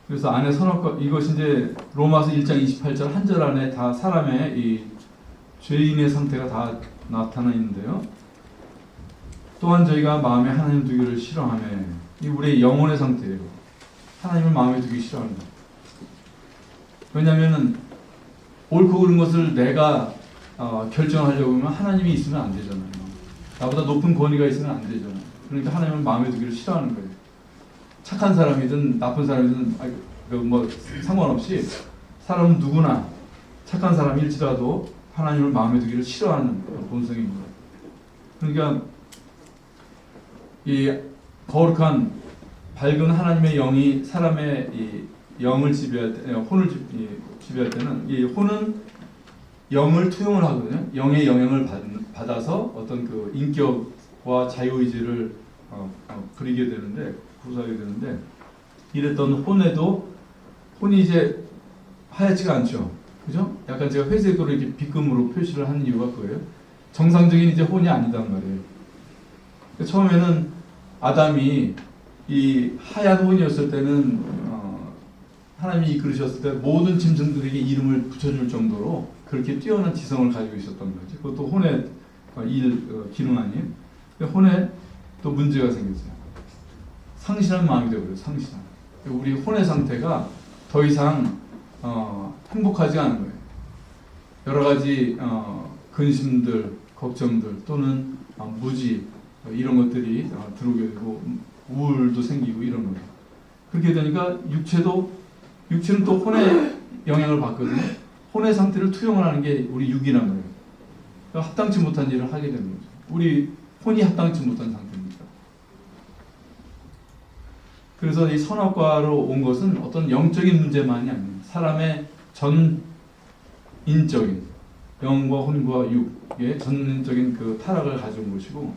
그래서 안에 선악과 이것이 이제 로마서 1장 28절 한 절 안에 다 사람의 이 죄인의 상태가 다 나타나 있는데요. 또한 저희가 마음에 하나님 두기를 싫어하며 이 우리의 영혼의 상태예요. 하나님을 마음에 두기 싫어합니다. 왜냐하면 옳고 그른 것을 내가 결정하려고 하면 하나님이 있으면 안 되잖아요. 나보다 높은 권위가 있으면 안 되잖아요. 그러니까 하나님을 마음에 두기를 싫어하는 거예요. 착한 사람이든 나쁜 사람이든 뭐 상관없이 사람은 누구나 착한 사람일지라도 하나님을 마음에 두기를 싫어하는 본성입니다. 그러니까 이 거룩한 밝은 하나님의 영이 사람의 이 영을 지배할 때, 혼을 지배할 때는 이 혼은 영을 투영을 하거든요. 영의 영향을 받아서 어떤 그 인격과 자유의지를 부리게 되는데, 구사하게 되는데, 이랬던 혼이 이제 하얗지가 않죠. 그죠? 약간 제가 회색으로 이렇게 빗금으로 표시를 하는 이유가 그거예요. 정상적인 이제 혼이 아니단 말이에요. 처음에는 아담이 이 하얀 혼이었을 때는 하나님이 이끌으셨을 때 모든 짐승들에게 이름을 붙여줄 정도로 그렇게 뛰어난 지성을 가지고 있었던 거지. 그것도 혼의 기능 아니에요? 혼에 또 문제가 생겼어요. 상실한 마음이 되어버려요. 상실한. 우리 혼의 상태가 더 이상 행복하지 않은 거예요. 여러 가지 근심들, 걱정들 또는 무지 이런 것들이 들어오게 되고 우울도 생기고 이런 거예요. 그렇게 되니까 육체는 또 혼의 영향을 받거든요. 혼의 상태를 투영을 하는 게 우리 육이란 거예요. 그러니까 합당치 못한 일을 하게 되는 거죠. 우리 혼이 합당치 못한 상태입니다. 그래서 이 선악과로 온 것은 어떤 영적인 문제만이 아닙니다. 사람의 전인적인 영과 혼과 육의 전인적인 그 타락을 가져온 것이고,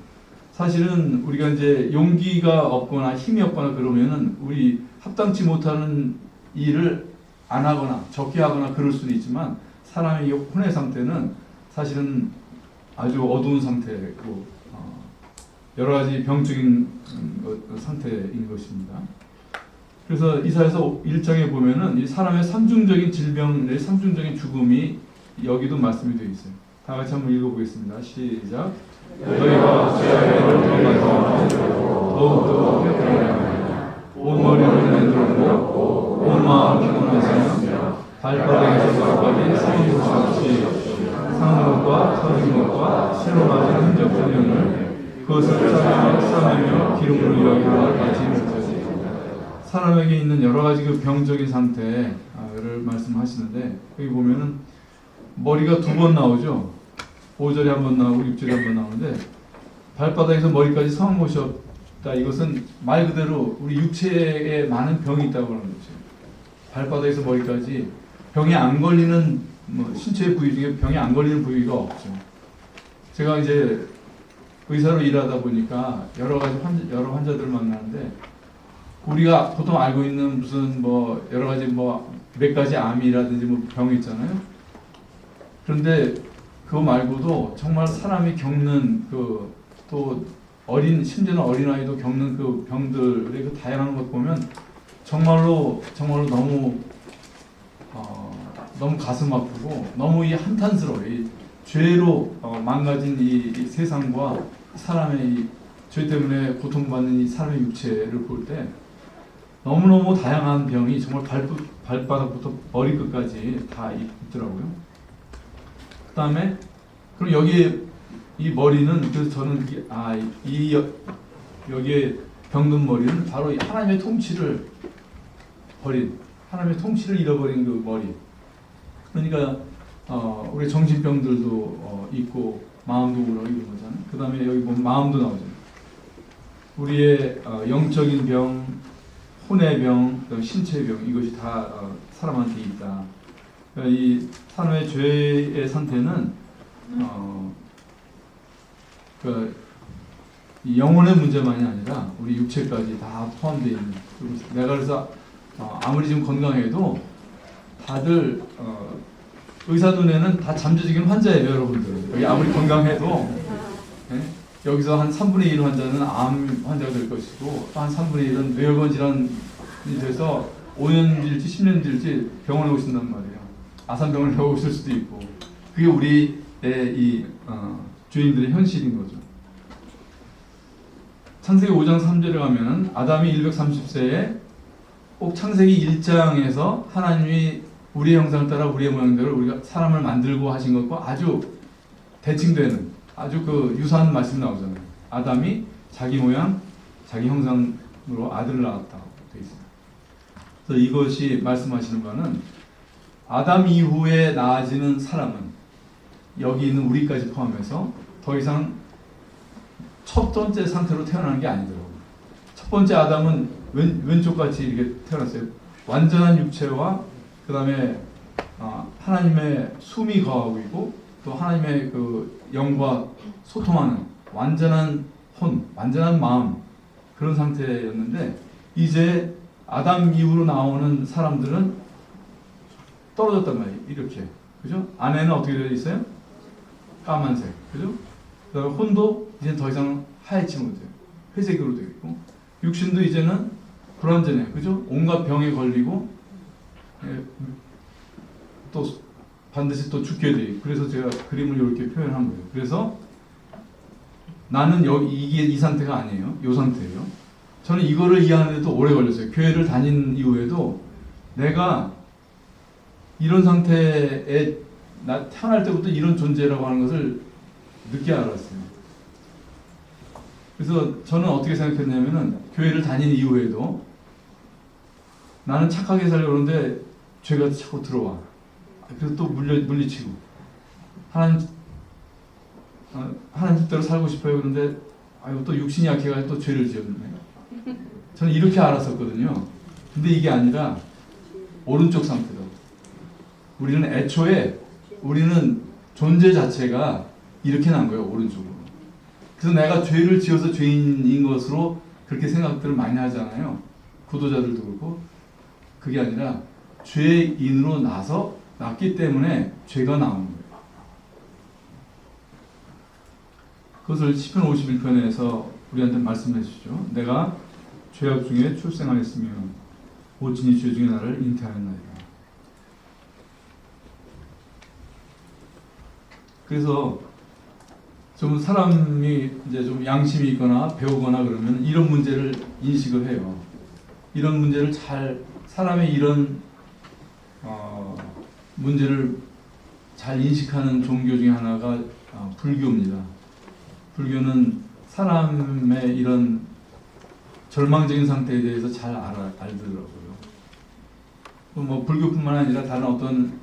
사실은 우리가 이제 용기가 없거나 힘이 없거나 그러면은 우리 합당치 못하는 일을 안 하거나 적게 하거나 그럴 수는 있지만, 사람의 이 혼의 상태는 사실은 아주 어두운 상태고 여러 가지 병적인 상태인 것입니다. 그래서 이사야서 1장에 보면은 이 사람의 삼중적인 질병의 삼중적인 죽음이 여기도 말씀이 되어 있어요. 다 같이 한번 읽어보겠습니다. 시작. 너희가 죄악을 범하여 더욱더 회복하며 온 머리를 만들고 온 마음 피곤하시며 발바닥에서 발바닥이 상한 것이 없이 상한 것과 터진 것과 새로 맞은 흔적 전면을 그것을 싸매며 기름으로 이야기하여 같이 못하지. 사람에게 있는 여러 가지 그 병적인 상태를 말씀하시는데, 여기 보면은 머리가 두 번 나오죠. 5절에 한 번 나오고 6절에 한 번 나오는데, 발바닥에서 머리까지 상한 곳이 없다. 이것은 말 그대로 우리 육체에 많은 병이 있다고 하는 거죠. 발바닥에서 머리까지 병이 안 걸리는 신체 부위 중에 병이 안 걸리는 부위가 없죠. 제가 이제 의사로 일하다 보니까 여러 가지 여러 환자들을 만나는데, 우리가 보통 알고 있는 무슨 여러 가지 몇 가지 암이라든지 병이 있잖아요. 그런데 그거 말고도 정말 사람이 겪는 또 심지어는 어린아이도 겪는 그 병들의 그 다양한 것 보면 정말로 너무 가슴 아프고 너무 이 한탄스러워요. 이 죄로 망가진 이 세상과 사람의 이 죄 때문에 고통받는 이 사람의 육체를 볼 때 너무너무 다양한 병이 정말 발바닥부터 머리끝까지 다 있더라고요. 그 다음에 그럼 여기에 이 머리는, 그래서 저는 여기에 병든 머리는 바로 하나님의 통치를 잃어버린 그 머리. 그러니까 우리 정신병들도 있고 마음도 우울하고 이런 거잖아요. 그 다음에 여기 보면 마음도 나오잖아요. 우리의 영적인 병, 혼의 병, 신체의 병, 이것이 다 사람한테 있다. 그러니까 이 산후의 죄의 상태는 그러니까 이 영혼의 문제만이 아니라 우리 육체까지 다 포함되어 있는. 내가 그래서 아무리 지금 건강해도 다들 의사 눈에는 다 잠재적인 환자예요, 여러분들. 여기 아무리 건강해도 여기서 한 3분의 1 환자는 암 환자가 될 것이고 또 한 3분의 1은 뇌혈관 질환이 돼서 5년 뒤일지 10년 뒤일지 병원에 오신단 말이에요. 아산병원에 오실 수도 있고. 그게 우리의 이 죄인들의 현실인 거죠. 창세기 5장 3절에 가면 아담이 130세에 꼭 창세기 1장에서 하나님이 우리의 형상을 따라 우리의 모양대로 우리가 사람을 만들고 하신 것과 아주 대칭되는 아주 그 유사한 말씀이 나오잖아요. 아담이 자기 모양, 자기 형상으로 아들을 낳았다고 되어 있습니다. 그래서 이것이 말씀하시는 바는 아담 이후에 나아지는 사람은 여기 있는 우리까지 포함해서 더 이상 첫 번째 상태로 태어나는 게 아니더라고요. 첫 번째 아담은 왼쪽같이 이렇게 태어났어요. 완전한 육체와 그 다음에 하나님의 숨이 거하고 있고 또 하나님의 그 영과 소통하는 완전한 혼, 완전한 마음 그런 상태였는데 이제 아담 이후로 나오는 사람들은 떨어졌단 말이에요. 이렇게. 그죠? 안에는 어떻게 되어 있어요? 까만색. 그죠? 그 다음에 혼도 이제 더 이상 하얗지 못해요. 회색으로 되어 있고 육신도 이제는 불완전해요. 그죠? 온갖 병에 걸리고 또 반드시 또 죽게 돼요. 그래서 제가 그림을 이렇게 표현한 거예요. 그래서 나는 이게 이 상태가 아니에요. 이 상태예요. 저는 이거를 이해하는데도 오래 걸렸어요. 교회를 다닌 이후에도 내가 이런 상태에 나 태어날 때부터 이런 존재라고 하는 것을 늦게 알았어요. 그래서 저는 어떻게 생각했냐면은 교회를 다닌 이후에도 나는 착하게 살려고 하는데 죄가 자꾸 들어와. 그래서 또 물리치고 하나님 뜻대로 살고 싶어요. 그런데 아유 또 육신이 약해가지고 또 죄를 지었네. 저는 이렇게 알았었거든요. 근데 이게 아니라 오른쪽 상태다. 우리는 애초에 우리는 존재 자체가 이렇게 난 거예요. 오른쪽으로. 그래서 내가 죄를 지어서 죄인인 것으로 그렇게 생각들을 많이 하잖아요. 구도자들도 그렇고. 그게 아니라 죄인으로 났기 때문에 죄가 나오는 거예요. 그것을 시편 51편에서 우리한테 말씀해 주시죠. 내가 죄악 중에 출생하였으며 오친이 죄 중에 나를 잉태하였나이다. 그래서 좀 사람이 이제 좀 양심이 있거나 배우거나 그러면 이런 문제를 인식을 해요. 이런 문제를 사람의 이런 문제를 잘 인식하는 종교 중에 하나가 불교입니다. 불교는 사람의 이런 절망적인 상태에 대해서 잘 알더라고요. 뭐 불교뿐만 아니라 다른 어떤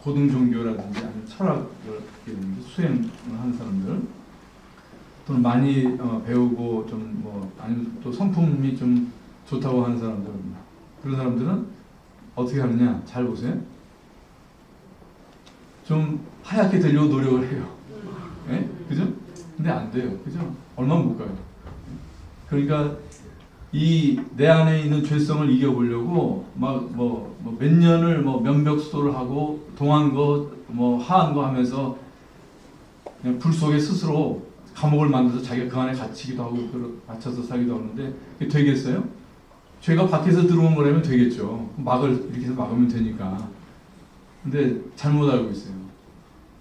고등 종교라든지 아니면 철학을 수행을 하는 사람들 또는 많이 배우고 좀 아니면 또 성품이 좀 좋다고 하는 사람들 그런 사람들은 어떻게 하느냐 잘 보세요. 좀 하얗게 되려고 노력을 해요. 네? 그죠? 근데 안 돼요. 그죠? 얼마 못 가요. 그러니까 이 내 안에 있는 죄성을 이겨보려고 몇 년을 면벽수도를 하고 동한 거 하한 거 하면서 그냥 불 속에 스스로 감옥을 만들어서 자기가 그 안에 갇히기도 하고 갇혀서 살기도 하는데 그게 되겠어요? 죄가 밖에서 들어온 거라면 되겠죠. 이렇게 해서 막으면 되니까. 근데 잘못 알고 있어요.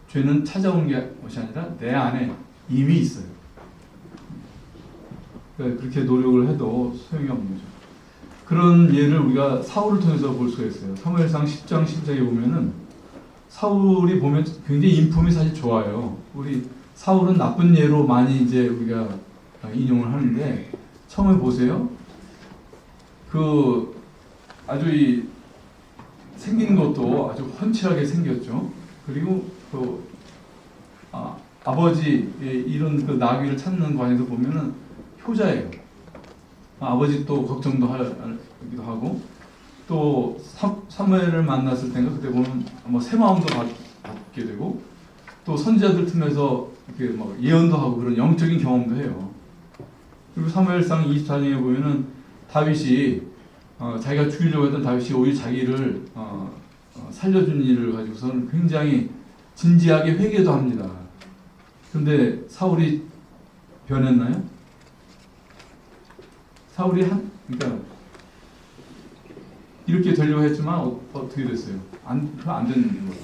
죄는 찾아온 것이 아니라 내 안에 이미 있어요. 그렇게 노력을 해도 소용이 없는 거죠. 그런 예를 우리가 사울을 통해서 볼 수가 있어요. 사무엘상 10장 10절에 보면은 사울이 보면 굉장히 인품이 사실 좋아요. 우리 사울은 나쁜 예로 많이 이제 우리가 인용을 하는데 처음에 보세요. 아주 생긴 것도 아주 훤칠하게 생겼죠. 그리고 아버지 이런 그 나귀를 찾는 관에서 보면은 효자예요. 아버지 또 걱정도 하기도 하고 또 사무엘을 만났을 때인가 그때 보면 뭐 새 마음도 받게 되고 또 선지자들 틈에서 이렇게 막 예언도 하고 그런 영적인 경험도 해요. 그리고 사무엘상 24장에 보면은 다윗이 자기가 죽이려고 했던 다윗이 오히려 자기를 살려준 일을 가지고서는 굉장히 진지하게 회개도 합니다. 그런데 사울이 변했나요? 사울이 그러니까 이렇게 되려고 했지만 어떻게 됐어요? 안 되는 거예요.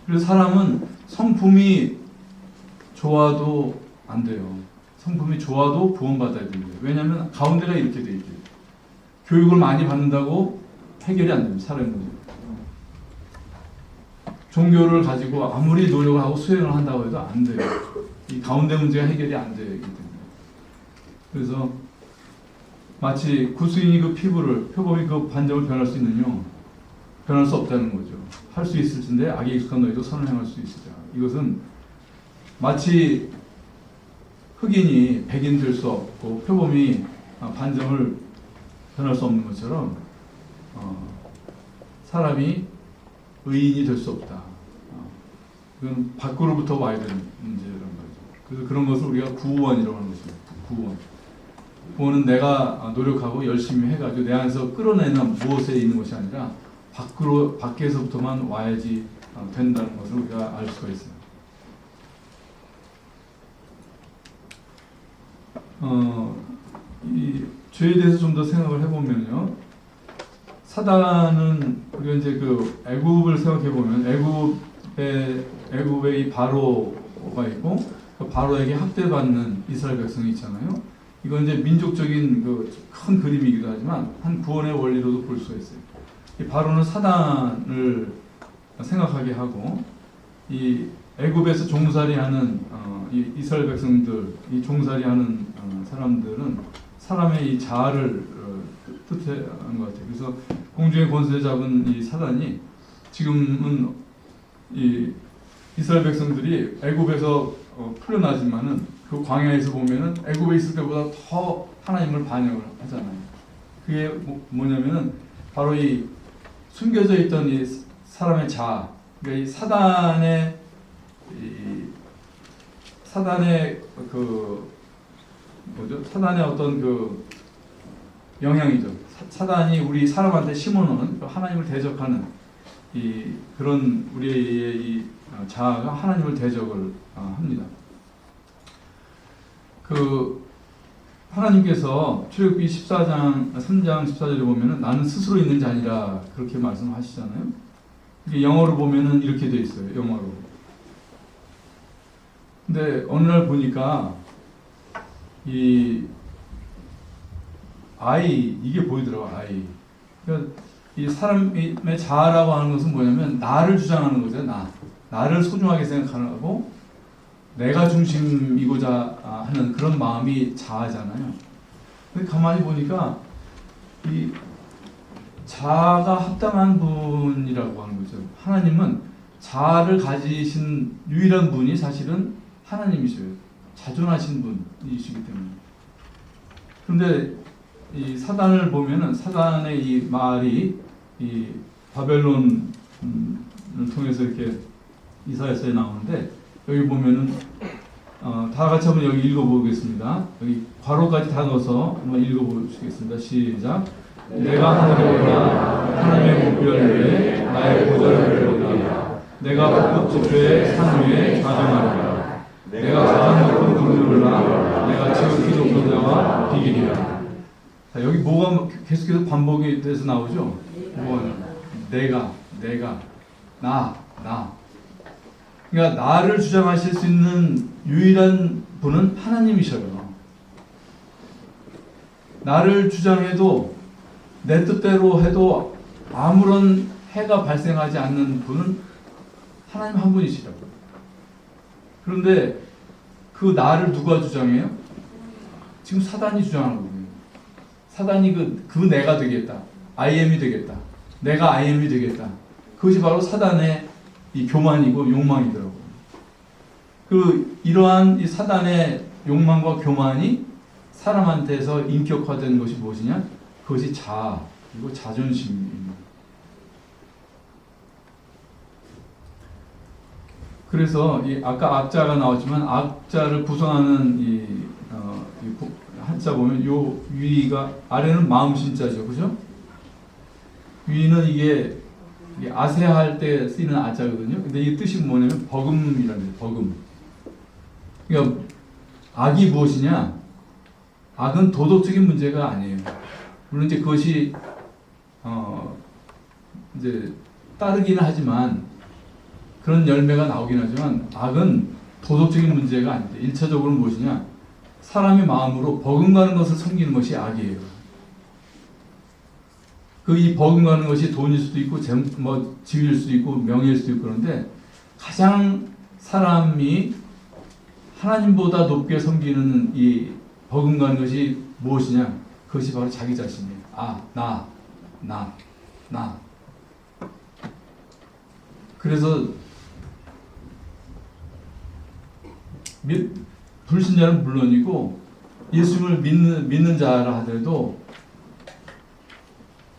그래서 사람은 성품이 좋아도 안 돼요. 성품이 좋아도 구원받아야 됩니다. 왜냐하면 가운데가 이렇게 돼 있대요. 교육을 많이 받는다고 해결이 안 됩니다. 사람의 문제. 종교를 가지고 아무리 노력을 하고 수행을 한다고 해도 안 돼요. 이 가운데 문제가 해결이 안 되기 때문에. 그래서 마치 구스인이 그 피부를, 표범이 그 반점을 변할 수 있느냐? 변할 수 없다는 거죠. 할 수 있을 텐데 악에 익숙한 너희도 선을 행할 수 있으자. 이것은 마치 흑인이 백인 될 수 없고 표범이 반점을 변할 수 없는 것처럼 사람이 의인이 될 수 없다. 이건 밖으로부터 와야 되는 문제라는 거죠. 그래서 그런 것을 우리가 구원이라고 하는 것입니다. 구원은 내가 노력하고 열심히 해가지고 내 안에서 끌어내는 무엇에 있는 것이 아니라 밖에서부터만 와야지 된다는 것을 우리가 알 수가 있어요. 이 죄에 대해서 좀 더 생각을 해보면요. 사단은 우리가 이제 그 애굽을 생각해 보면 애굽에 이 바로가 있고 그 바로에게 학대받는 이스라엘 백성이 있잖아요. 이건 이제 민족적인 그 큰 그림이기도 하지만 한 구원의 원리로도 볼 수가 있어요. 이 바로는 사단을 생각하게 하고 이 애굽에서 종살이하는 이 이스라엘 백성들, 이 종살이하는 사람들은 사람의 이 자아를 뜻하는 것 같아요. 그래서 공중의 권세 잡은 이 사단이 지금은 이 이스라엘 백성들이 애굽에서 풀려나지만은 그 광야에서 보면은 애굽에 있을 때보다 더 하나님을 반역을 하잖아요. 그게 뭐냐면은 바로 이 숨겨져 있던 이 사람의 자아, 그러니까 이 사단의 그 뭐죠? 사단의 어떤 그 영향이죠. 사단이 우리 사람한테 심어놓은 하나님을 대적하는 이 그런 우리의 이 자아가 하나님을 대적을 합니다. 그 하나님께서 출애굽기 14장 3장 14절에 보면은 나는 스스로 있는 자니라 그렇게 말씀하시잖아요. 이게 영어로 보면은 이렇게 돼 있어요. 영어로. 근데 어느 날 보니까 이 I 이게 보이더라고. I. 그러니까 이 사람의 자아라고 하는 것은 뭐냐면 나를 주장하는 거죠. 나를 소중하게 생각하고 내가 중심이고자 하는 그런 마음이 자아잖아요. 근데 가만히 보니까 이 자아가 합당한 분이라고 하는 거죠. 하나님은 자아를 가지신 유일한 분이 사실은 하나님이셔요. 자존하신 분이시기 때문에. 그런데 이 사단을 보면은 사단의 이 말이 이 바벨론을 통해서 이렇게 이사야서에 나오는데 여기 보면은 다 같이 한번 여기 읽어보겠습니다. 여기 괄호까지 다 넣어서 한번 읽어보시겠습니다. 시작. 내가 하늘에 올라 하나님의 목별 위에 나의 보좌를 두리라. 내가 북극지표의 산 위에 좌정하리라. 내가 가장 높은 그물을 올라 내가 지극히 높은 자와 비기리라. 자, 여기 뭐가 계속해서 반복이 돼서 나오죠? 내가, 나. 그러니까 나를 주장하실 수 있는 유일한 분은 하나님이셔요. 나를 주장해도 내 뜻대로 해도 아무런 해가 발생하지 않는 분은 하나님 한 분이시라고. 그런데 그 나를 누가 주장해요? 지금 사단이 주장하는 거예요. 사단이 그 내가 되겠다. I am이 되겠다. 내가 I am이 되겠다. 그것이 바로 사단의 이 교만이고 욕망이더라고요. 이러한 이 사단의 욕망과 교만이 사람한테서 인격화된 것이 무엇이냐? 그것이 자아, 그리고 자존심입니다. 그래서 이 아까 악자가 나왔지만 악자를 구성하는 한자 보면 요 위가 아래는 마음 신자죠, 그죠? 위는 이게 아세할 때 쓰이는 아자거든요. 근데 이 뜻이 뭐냐면 버금이라는 거예요. 버금. 그러니까 악이 무엇이냐? 악은 도덕적인 문제가 아니에요. 물론 이제 그것이 이제 따르기는 하지만 그런 열매가 나오긴 하지만 악은 도덕적인 문제가 아닌데 1차적으로 무엇이냐? 사람의 마음으로 버금가는 것을 섬기는 것이 악이에요. 이 버금가는 것이 돈일 수도 있고 지위일 수도 있고 명예일 수도 있고 그런데 가장 사람이 하나님보다 높게 섬기는 이 버금가는 것이 무엇이냐? 그것이 바로 자기 자신이에요. 나. 그래서 불신자는 물론이고 예수를 믿는 자라 하더라도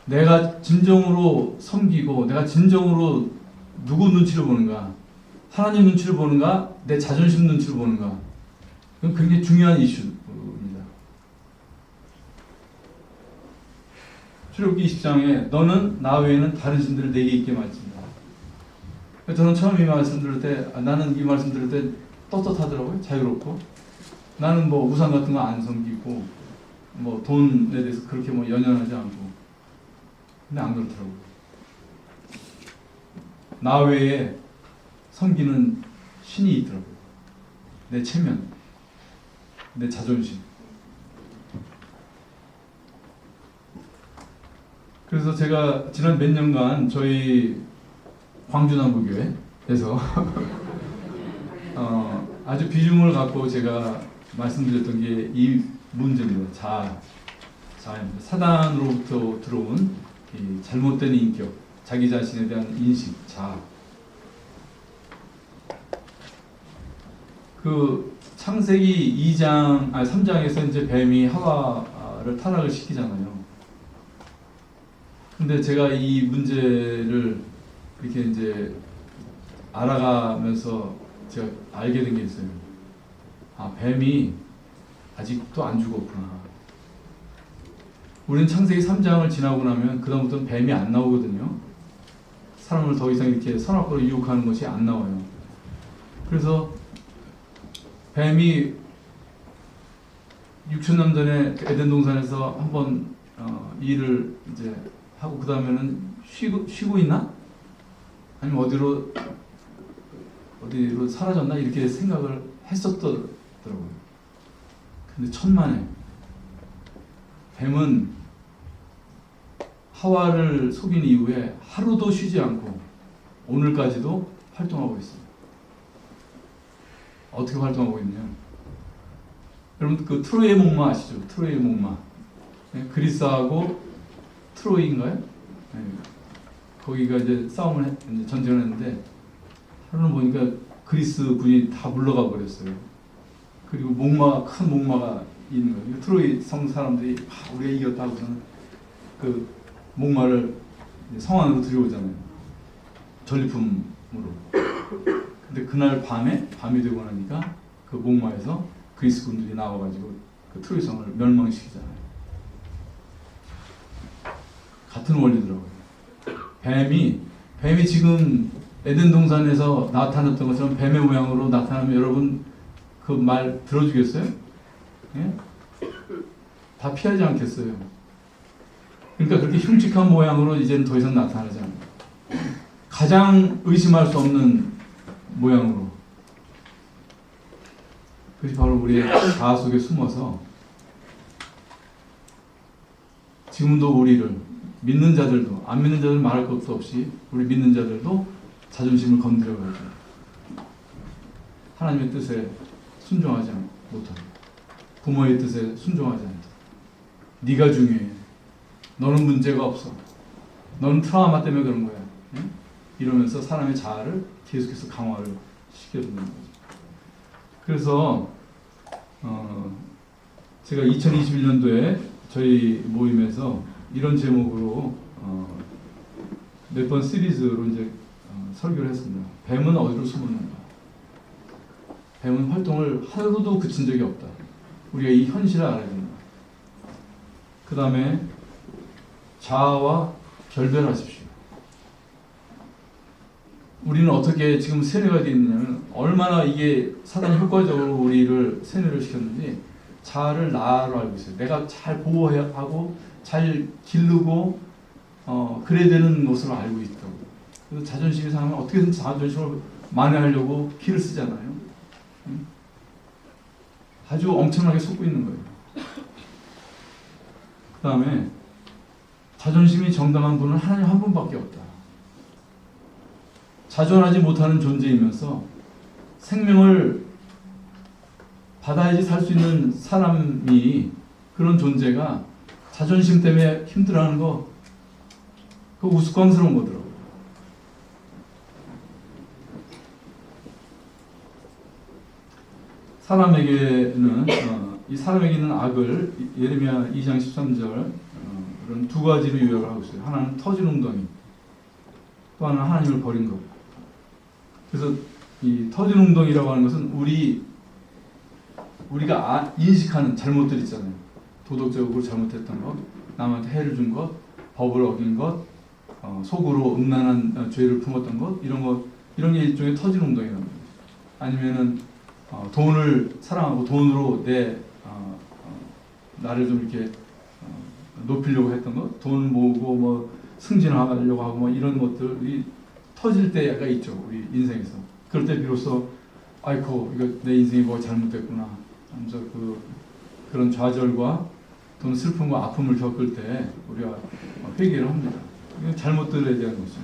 내가 진정으로 섬기고 내가 진정으로 누구 눈치를 보는가? 하나님 눈치를 보는가? 내 자존심 눈치를 보는가? 그건 굉장히 중요한 이슈입니다. 출애굽기 20장에 너는 나 외에는 다른 신들을 내게 있게 말지니라. 저는 처음 이 말씀 들을 때 나는 이 말씀 들을 때 떳떳하더라고요. 자유롭고 나는 뭐 우상 같은 거 안 섬기고 뭐 돈에 대해서 그렇게 뭐 연연하지 않고 근데 안 그렇더라고요. 나 외에 섬기는 신이 있더라고요. 내 체면, 내 자존심. 그래서 제가 지난 몇 년간 저희 광주남부교회에서 아주 비중을 갖고 제가 말씀드렸던 게 이 문제입니다. 자아입니다. 사단으로부터 들어온 이 잘못된 인격, 자기 자신에 대한 인식, 자아. 창세기 3장에서 이제 뱀이 하와를 타락을 시키잖아요. 근데 제가 이 문제를 이렇게 이제 알아가면서 제가 알게 된 게 있어요. 뱀이 아직도 안 죽었구나. 우리는 창세기 3장을 지나고 나면 그다음부터는 뱀이 안 나오거든요. 사람을 더 이상 이렇게 선악과로 유혹하는 것이 안 나와요. 그래서 뱀이 6,000년 전에 에덴 동산에서 한번 일을 이제 하고 그 다음에는 쉬고 있나? 아니면 어디로 사라졌나? 이렇게 생각을 했었더라고요. 근데 천만에 뱀은 하와를 속인 이후에 하루도 쉬지 않고 오늘까지도 활동하고 있어요. 어떻게 활동하고 있냐? 여러분 그 트로이의 목마 아시죠? 트로이의 목마. 그리스하고 트로이인가요? 네. 거기가 이제 전쟁을 했는데 하루는 보니까 그리스 군이 다 물러가 버렸어요. 그리고 큰 목마가 있는 거예요. 트로이 성 사람들이 우리가 이겼다 하고서는 그 목마를 성 안으로 들여오잖아요. 전리품으로. 근데 그날 밤이 되고 나니까 그 목마에서 그리스 군들이 나와가지고 그 트로이 성을 멸망시키잖아요. 같은 원리더라고요. 뱀이 지금 에덴 동산에서 나타났던 것처럼 뱀의 모양으로 나타나면 여러분 그 말 들어주겠어요? 예? 다 피하지 않겠어요. 그러니까 그렇게 흉측한 모양으로 이제는 더 이상 나타나지 않아요. 가장 의심할 수 없는 모양으로. 그것이 바로 우리의 자아 속에 숨어서 지금도 우리를 믿는 자들도 안 믿는 자들 말할 것도 없이 우리 믿는 자들도 자존심을 건드려가지고 하나님의 뜻에 순종하지 못하고 부모의 뜻에 순종하지 않다. 네가 중요해. 너는 문제가 없어. 너는 트라우마 때문에 그런 거야. 응? 이러면서 사람의 자아를 계속해서 강화를 시켜주는 거죠. 그래서 제가 2021년도에 저희 모임에서 이런 제목으로 몇 번 시리즈로 이제 설교를 했습니다. 뱀은 어디로 숨었는가? 배운 활동을 하루도 그친 적이 없다. 우리가 이 현실을 알아야 된다. 그 다음에 자아와 결별하십시오. 우리는 어떻게 지금 세뇌가 되어 있느냐면 얼마나 이게 사단이 효과적으로 우리를 세뇌를 시켰는지 자아를 나로 알고 있어요. 내가 잘 보호하고 잘 기르고 그래야 되는 것으로 알고 있다고. 그래서 자존심이 상하면 어떻게든 자존심을 만회하려고 피를 쓰잖아요. 아주 엄청나게 속고 있는 거예요. 그 다음에 자존심이 정당한 분은 하나님 한 분밖에 없다. 자존하지 못하는 존재이면서 생명을 받아야지 살 수 있는 사람이 그런 존재가 자존심 때문에 힘들어하는 거 그거 우스꽝스러운 거더라고요. 사람에게는 이 사람에게 있는 악을 예레미야 2장 13절 그런 두 가지로 요약을 하고 있어요. 하나는 터진 웅덩이, 또 하나는 하나님을 버린 것. 그래서 이 터진 웅덩이라고 하는 것은 우리가 인식하는 잘못들 있잖아요. 도덕적으로 잘못했던 것, 남한테 해를 준 것, 법을 어긴 것, 속으로 음란한 죄를 품었던 것, 이런 게 일종의 터진 웅덩이라는 거죠. 아니면은 돈을 사랑하고 돈으로 나를 좀 이렇게 높이려고 했던 것, 돈 모으고 뭐 승진하려고 하고 뭐 이런 것들이 터질 때가 있죠, 우리 인생에서. 그럴 때 비로소 아이고 이거 내 인생이 뭐가 잘못됐구나 하면서 그런 좌절과 또는 슬픔과 아픔을 겪을 때 우리가 회개를 합니다. 이건 잘못들에 대한 것이죠.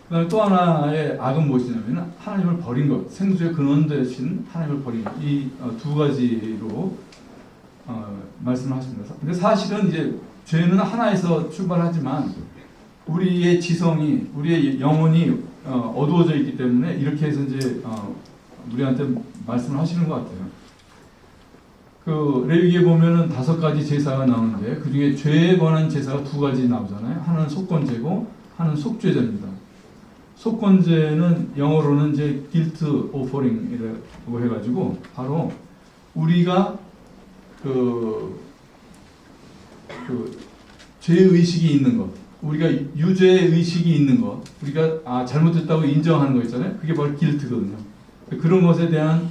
그 다음에 또 하나의 악은 무엇이냐면 하나님을 버린 것, 생수의 근원 되신 하나님을 버린 것, 이 두 가지로 말씀을 하십니다. 근데 사실은 이제 죄는 하나에서 출발하지만 우리의 지성이, 우리의 영혼이 어두워져 있기 때문에 이렇게 해서 이제 우리한테 말씀을 하시는 것 같아요. 그 레위기에 보면은 5가지 제사가 나오는데 그 중에 죄에 관한 제사가 2가지 나오잖아요. 하나는 속건제고 하나는 속죄제입니다. 속건제는 영어로는 이제 guilt offering이라고 해가지고 바로 우리가 죄의식이 있는 것, 우리가 유죄의식이 있는 것, 우리가 잘못했다고 인정하는 거 있잖아요. 그게 바로 guilt거든요. 그런 것에 대한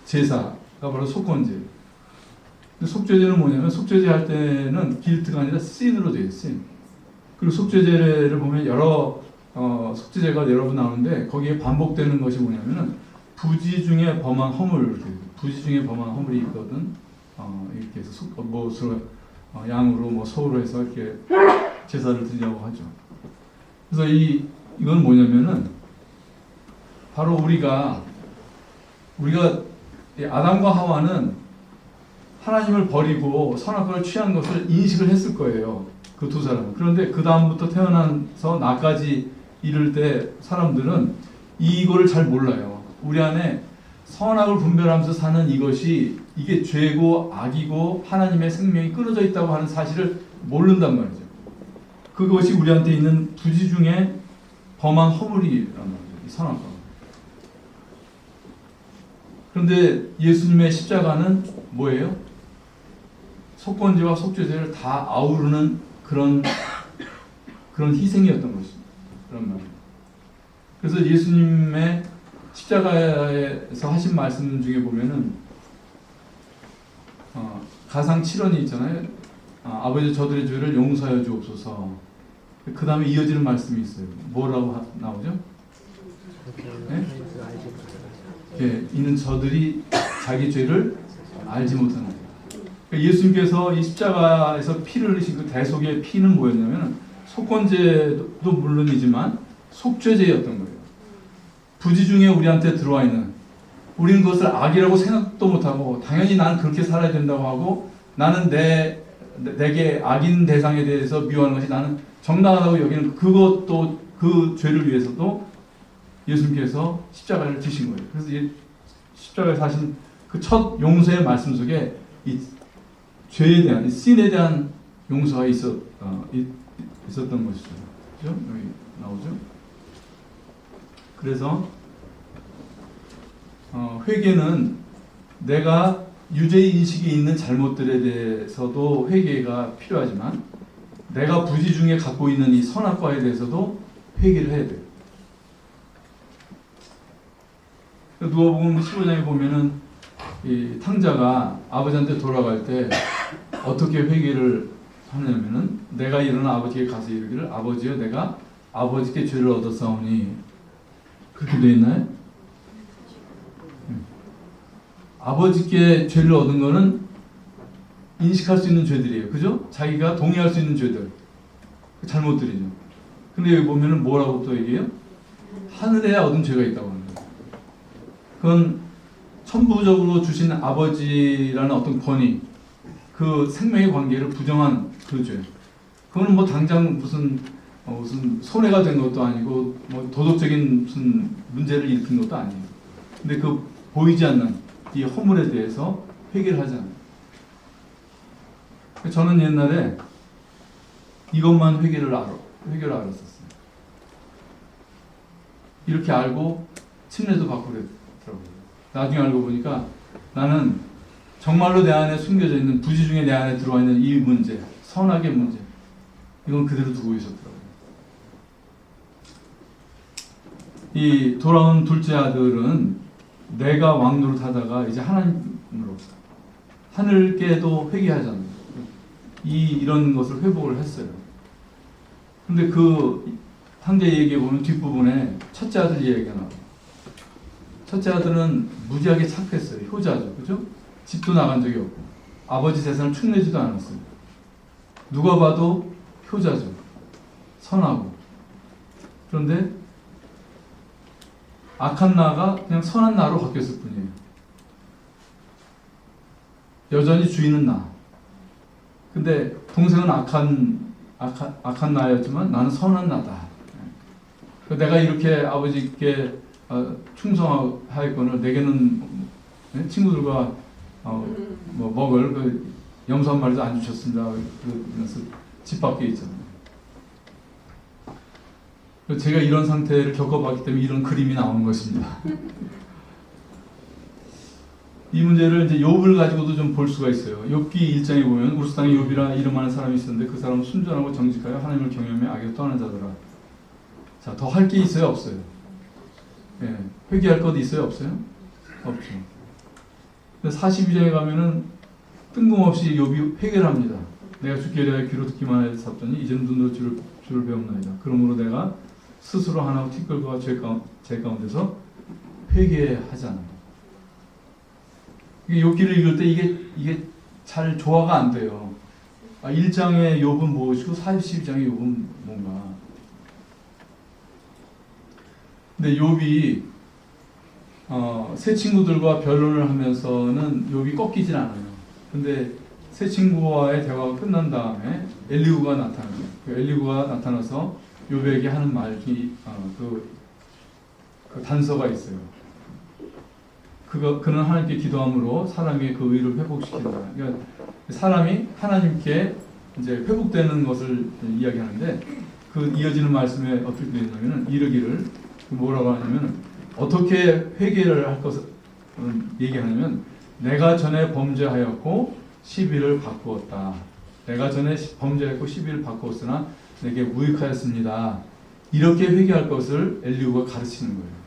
제사가 바로 속건제. 속죄제는 뭐냐면 속죄제 할 때는 guilt가 아니라 sin으로 되어 있어요. 그리고 속죄제를 보면 여러 속죄제가 여러 번 나오는데 거기에 반복되는 것이 뭐냐면은 부지 중에 범한 허물, 부지 중에 범한 허물이 있거든. 이렇게 해서 양으로 뭐 소로 해서 이렇게 제사를 드리려고 하죠. 그래서 이건 뭐냐면은 바로 우리가 아담과 하와는 하나님을 버리고 선악과를 취한 것을 인식을 했을 거예요. 그 두 사람은. 그런데 그 다음부터 태어나서 나까지 이를 때 사람들은 이거를 잘 몰라요. 우리 안에 선악을 분별하면서 사는 이게 죄고 악이고 하나님의 생명이 끊어져 있다고 하는 사실을 모른단 말이죠. 그것이 우리한테 있는 부지 중에 범한 허물이란 말이죠. 이 선악과. 그런데 예수님의 십자가는 뭐예요? 속건제와 속죄제를 다 아우르는 그런 희생이었던 것입니다. 그런 말이에요. 그래서 예수님의 십자가에서 하신 말씀 중에 보면은 가상 7원이 있잖아요. 아버지 저들의 죄를 용서하여 주옵소서. 그 다음에 이어지는 말씀이 있어요. 뭐라고 나오죠? 네? 예, 이는 저들이 자기 죄를 알지 못하는. 예수님께서 이 십자가에서 피를 흘리신 그 대속의 피는 뭐였냐면 속건제도 물론이지만 속죄제였던 거예요. 부지 중에 우리한테 들어와 있는, 우리는 그것을 악이라고 생각도 못하고 당연히 나는 그렇게 살아야 된다고 하고 나는 내게 악인 대상에 대해서 미워하는 것이 나는 정당하다고 여기는 그것도 그 죄를 위해서도 예수님께서 십자가를 지신 거예요. 그래서 십자가에서 하신 그 첫 용서의 말씀 속에 이 죄에 대한, 이 신에 대한 용서가 있었던 것이죠. 그죠? 여기 나오죠? 그래서 회개는 내가 유죄인식이 있는 잘못들에 대해서도 회개가 필요하지만 내가 부지 중에 갖고 있는 이 선악과에 대해서도 회개를 해야 돼요. 누가복음 15장에 보면은 이 탕자가 아버지한테 돌아갈 때 어떻게 회개를 하냐면은 내가 일어나 아버지께 가서 이르기를 아버지여 내가 아버지께 죄를 얻었사오니 그렇게 되어 있나요? 아버지께 죄를 얻은 거는 인식할 수 있는 죄들이에요. 그죠? 자기가 동의할 수 있는 죄들. 잘못들이죠. 근데 여기 보면은 뭐라고 또 얘기해요? 하늘에 얻은 죄가 있다고 하는 거예요. 그건 천부적으로 주신 아버지라는 어떤 권위, 그 생명의 관계를 부정한 그 죄. 그거는 뭐 당장 무슨 손해가 된 것도 아니고 뭐 도덕적인 무슨 문제를 일으킨 것도 아니에요. 근데 그 보이지 않는 이 허물에 대해서 회개를 하잖아요. 저는 옛날에 이것만 회개를 알았었어요. 이렇게 알고 침례도 받고 그랬더라고요. 나중에 알고 보니까 나는 정말로 내 안에 숨겨져 있는 부지 중에 내 안에 들어와 있는 이 문제, 선악의 문제, 이건 그대로 두고 있었더라고요. 이 돌아온 둘째 아들은 내가 왕노릇하다가 이제 하나님으로 하늘께도 회개하잖아요. 이런 것을 회복을 했어요. 근데 그 탕자 얘기해 보면 뒷부분에 첫째 아들 얘기가 나와요. 첫째 아들은 무지하게 착했어요. 효자죠. 그죠? 집도 나간 적이 없고 아버지 재산을 축내지도 않았어요. 누가 봐도 효자죠. 선하고. 그런데 악한 나가 그냥 선한 나로 바뀌었을 뿐이에요. 여전히 주인은 나. 근데 동생은 악한 나였지만 나는 선한 나다. 내가 이렇게 아버지께 충성하였거늘 내게는 친구들과 뭐 먹을 그 염소 한 마리도 안 주셨습니다. 그러면서 집 밖에 있잖아요. 제가 이런 상태를 겪어봤기 때문에 이런 그림이 나오는 것입니다. 이 문제를 이제 욥을 가지고도 좀 볼 수가 있어요. 욥기 1장에 보면 우스 땅에 욥이라 이름하는 사람이 있었는데 그 사람은 순전하고 정직하여 하나님을 경외하며 악에서 떠난 자더라. 자, 더 할 게 있어요, 없어요? 예, 회개할 것 있어요, 없어요? 없죠. 42장에 가면은 뜬금없이 욥이 회개를 합니다. 내가 주께 대하여 귀로 듣기만 해서 샀더니 이제는 눈으로 주를 배웠나이다. 그러므로 내가 스스로 하나고 티끌과 제 가운데서 회개하잖아요. 욥기를 읽을 때 이게 잘 조화가 안 돼요. 1장의 욥은 무엇이고 42장의 욥은 뭔가. 근데 욥이 새 친구들과 변론을 하면서는 욥이 꺾이진 않아요. 근데 새 친구와의 대화가 끝난 다음에 엘리후가 나타나요. 그 엘리후가 나타나서 욥에게 하는 말이 그 단서가 있어요. 그는 하나님께 기도함으로 사람의 그 의를 회복시킨다. 그러니까 사람이 하나님께 이제 회복되는 것을 이야기하는데 그 이어지는 말씀에 어떻게 되어 있냐면은 이르기를 뭐라고 하냐면 어떻게 회개를 할 것을 얘기하냐면 내가 전에 범죄하였고 시비를 바꾸었다. 내가 전에 범죄하였고 시비를 바꾸었으나 내게 무익하였습니다. 이렇게 회개할 것을 엘리후가 가르치는 거예요.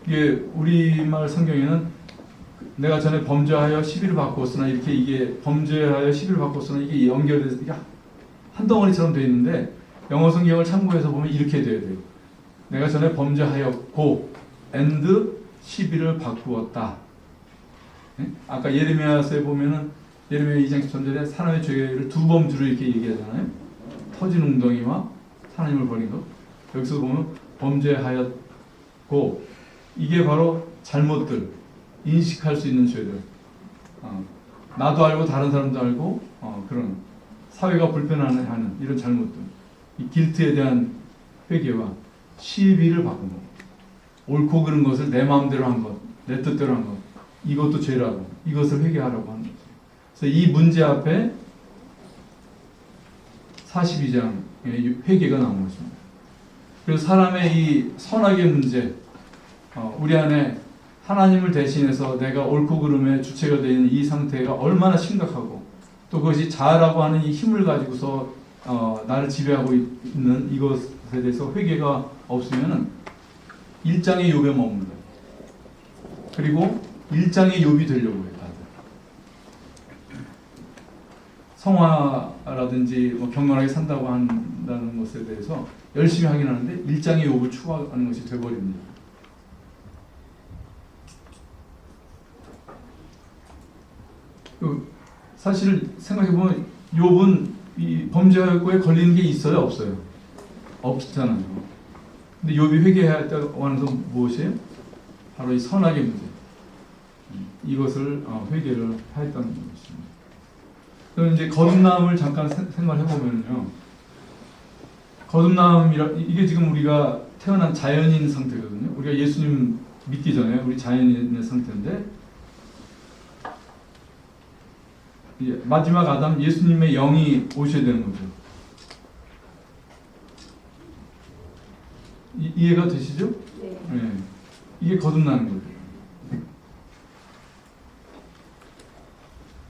이게 우리말 성경에는 내가 전에 범죄하여 시비를 바꾸었으나 이게 범죄하여 시비를 바꾸었으나 이게 연결돼서 이게 한 덩어리처럼 되어 있는데 영어 성경을 참고해서 보면 이렇게 돼야 돼요. 내가 전에 범죄하였고 and 시비를 바꾸었다. 네? 아까 예레미야서에 보면은 예레미야 2장 13절에 사람의 죄를 두 범주로 이렇게 얘기하잖아요. 터진 웅덩이와 하나님을 버린 것. 여기서 보면 범죄하였고 이게 바로 잘못들, 인식할 수 있는 죄들. 나도 알고 다른 사람도 알고 그런 사회가 불편하는 이런 잘못들. 이 길트에 대한 회개와 시비를 바꾼 것. 옳고 그른 것을 내 마음대로 한 것, 내 뜻대로 한 것. 이것도 죄라고. 이것을 회개하라고 하는 거죠. 그래서 이 문제 앞에 42장의 회개가 나온 것입니다. 그래서 사람의 이 선악의 문제, 우리 안에 하나님을 대신해서 내가 옳고 그름의 주체가 되는 이 상태가 얼마나 심각하고 또 그것이 자아라고 하는 이 힘을 가지고서 나를 지배하고 있는 이것에 대해서 회개가 없으면은 1장의 욥에 머물러요. 그리고 1장의 욥이 되려고 해요. 다들. 성화라든지 뭐 경건하게 산다고 한다는 것에 대해서 열심히 하긴 하는데 1장의 욥을 추구하는 것이 되어버립니다. 사실 생각해보면 욥은 이 범죄에 걸리는 게 있어요? 없어요? 없잖아요. 근데 욥이 회개해야 했다고 하는 건 무엇이에요? 바로 이 선악의 문제. 이것을 회개를 하였다는 것입니다. 그럼 이제 거듭남을 잠깐 생각해보면요. 거듭남이라 이게 지금 우리가 태어난 자연인 상태거든요. 우리가 예수님 믿기 전에 우리 자연인의 상태인데 마지막 아담 예수님의 영이 오셔야 되는 거죠. 이해가 되시죠? 네. 네. 이게 거듭나는 거예요.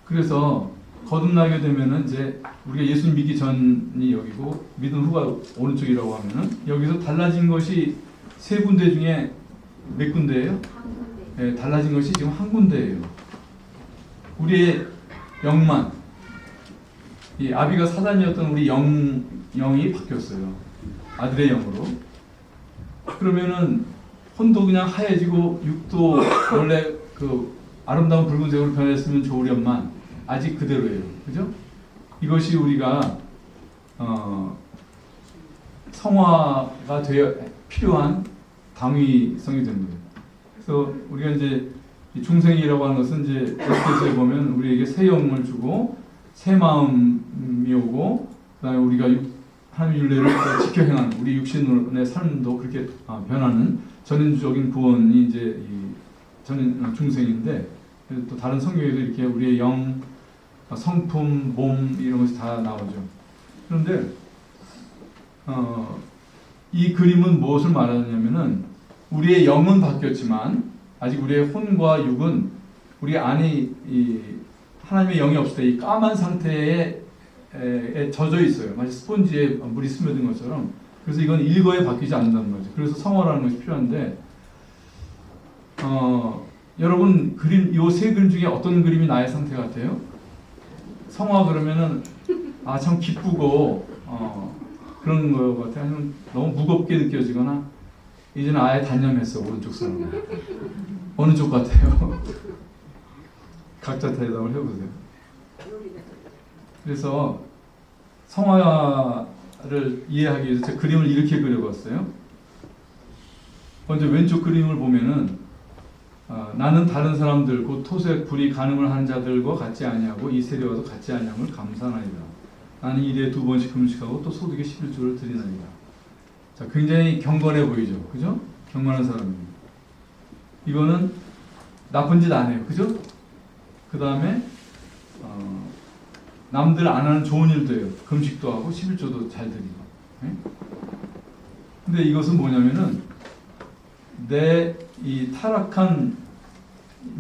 그래서 거듭나게 되면은 이제 우리가 예수님 믿기 전이 여기고 믿은 후가 오른쪽이라고 하면은 여기서 달라진 것이 세 군데 중에 몇 군데예요? 한 군데. 네, 달라진 것이 지금 한 군데예요. 우리의 영만, 이 아비가 사단이었던 우리 영이 바뀌었어요. 아들의 영으로. 그러면은 혼도 그냥 하얘지고 육도 원래 그 아름다운 붉은색으로 변했으면 좋으련만 아직 그대로예요. 그죠? 이것이 우리가 성화가 되어 필요한 당위성이 되는 거예요. 그래서 우리가 이제 중생이라고 하는 것은 이제 에스겔서에 보면 우리에게 새 영을 주고 새 마음이 오고 그다음에 우리가 하나님의 율례를 지켜 행하는 우리 육신의 삶도 그렇게 변하는 전인적인 구원이 이제 이 전인 중생인데 또 다른 성경에도 이렇게 우리의 영, 성품, 몸 이런 것이 다 나오죠. 그런데 이 그림은 무엇을 말하냐면은 우리의 영은 바뀌었지만 아직 우리의 혼과 육은 우리 안에 이 하나님의 영이 없을 때 이 까만 상태에 젖어 있어요. 마치 스폰지에 물이 스며든 것처럼. 그래서 이건 일거에 바뀌지 않는다는 거죠. 그래서 성화라는 것이 필요한데 여러분 그림 이 세 그림 중에 어떤 그림이 나의 상태 같아요? 성화 그러면은 참 기쁘고 그런 거 같아요. 아니면 너무 무겁게 느껴지거나 이제는 아예 단념했어 오른쪽 사람. 어느 쪽 같아요? 각자 대답을 해보세요. 그래서 성화를 이해하기 위해서 제가 그림을 이렇게 그려봤어요. 먼저 왼쪽 그림을 보면은 나는 다른 사람들 곧 토색 불이 간음을 하는 자들과 같지 아니하고 이 세대와도 같지 아니함을 감사하나이다. 나는 일에 2번씩 금식하고 또 소득의 11조를 드리나이다. 자, 굉장히 경건해 보이죠, 그죠? 경건한 사람입니다. 이거는 나쁜 짓 안 해요, 그죠? 그 다음에 남들 안 하는 좋은 일도 해요. 금식도 하고 11조도 잘 드리고. 네? 근데 이것은 뭐냐면은 내 이 타락한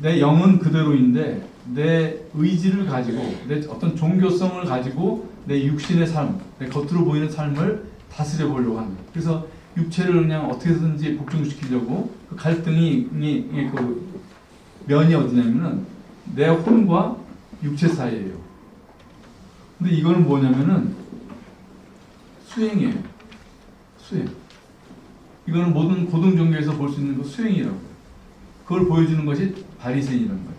내 영은 그대로인데 내 의지를 가지고 내 어떤 종교성을 가지고 내 육신의 삶, 내 겉으로 보이는 삶을 다스려 보려고 합니다. 그래서 육체를 그냥 어떻게든지 복종시키려고 그 갈등이 그 면이 어디냐면은 내 혼과 육체 사이예요. 근데 이거는 뭐냐면은 수행이에요. 수행. 이거는 모든 고등 종교에서 볼 수 있는 그 수행이라고요. 그걸 보여주는 것이 바리새인이라는 거예요.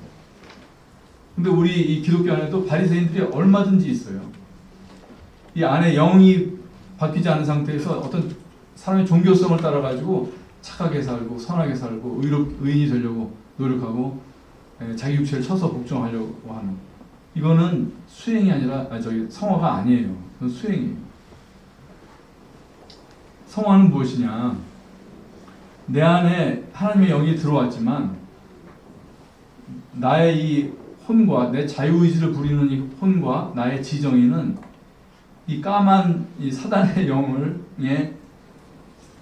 근데 우리 이 기독교 안에도 바리새인들이 얼마든지 있어요. 이 안에 영이 바뀌지 않은 상태에서 어떤 사람의 종교성을 따라 가지고 착하게 살고 선하게 살고 의인이 되려고 노력하고 자기 육체를 쳐서 복종하려고 하는 이거는 수행이 아니라 성화가 아니에요. 그건 수행이에요. 성화는 무엇이냐? 내 안에 하나님의 영이 들어왔지만 나의 이 혼과 내 자유의지를 부리는 이 혼과 나의 지정의는 이 까만 이 사단의 영을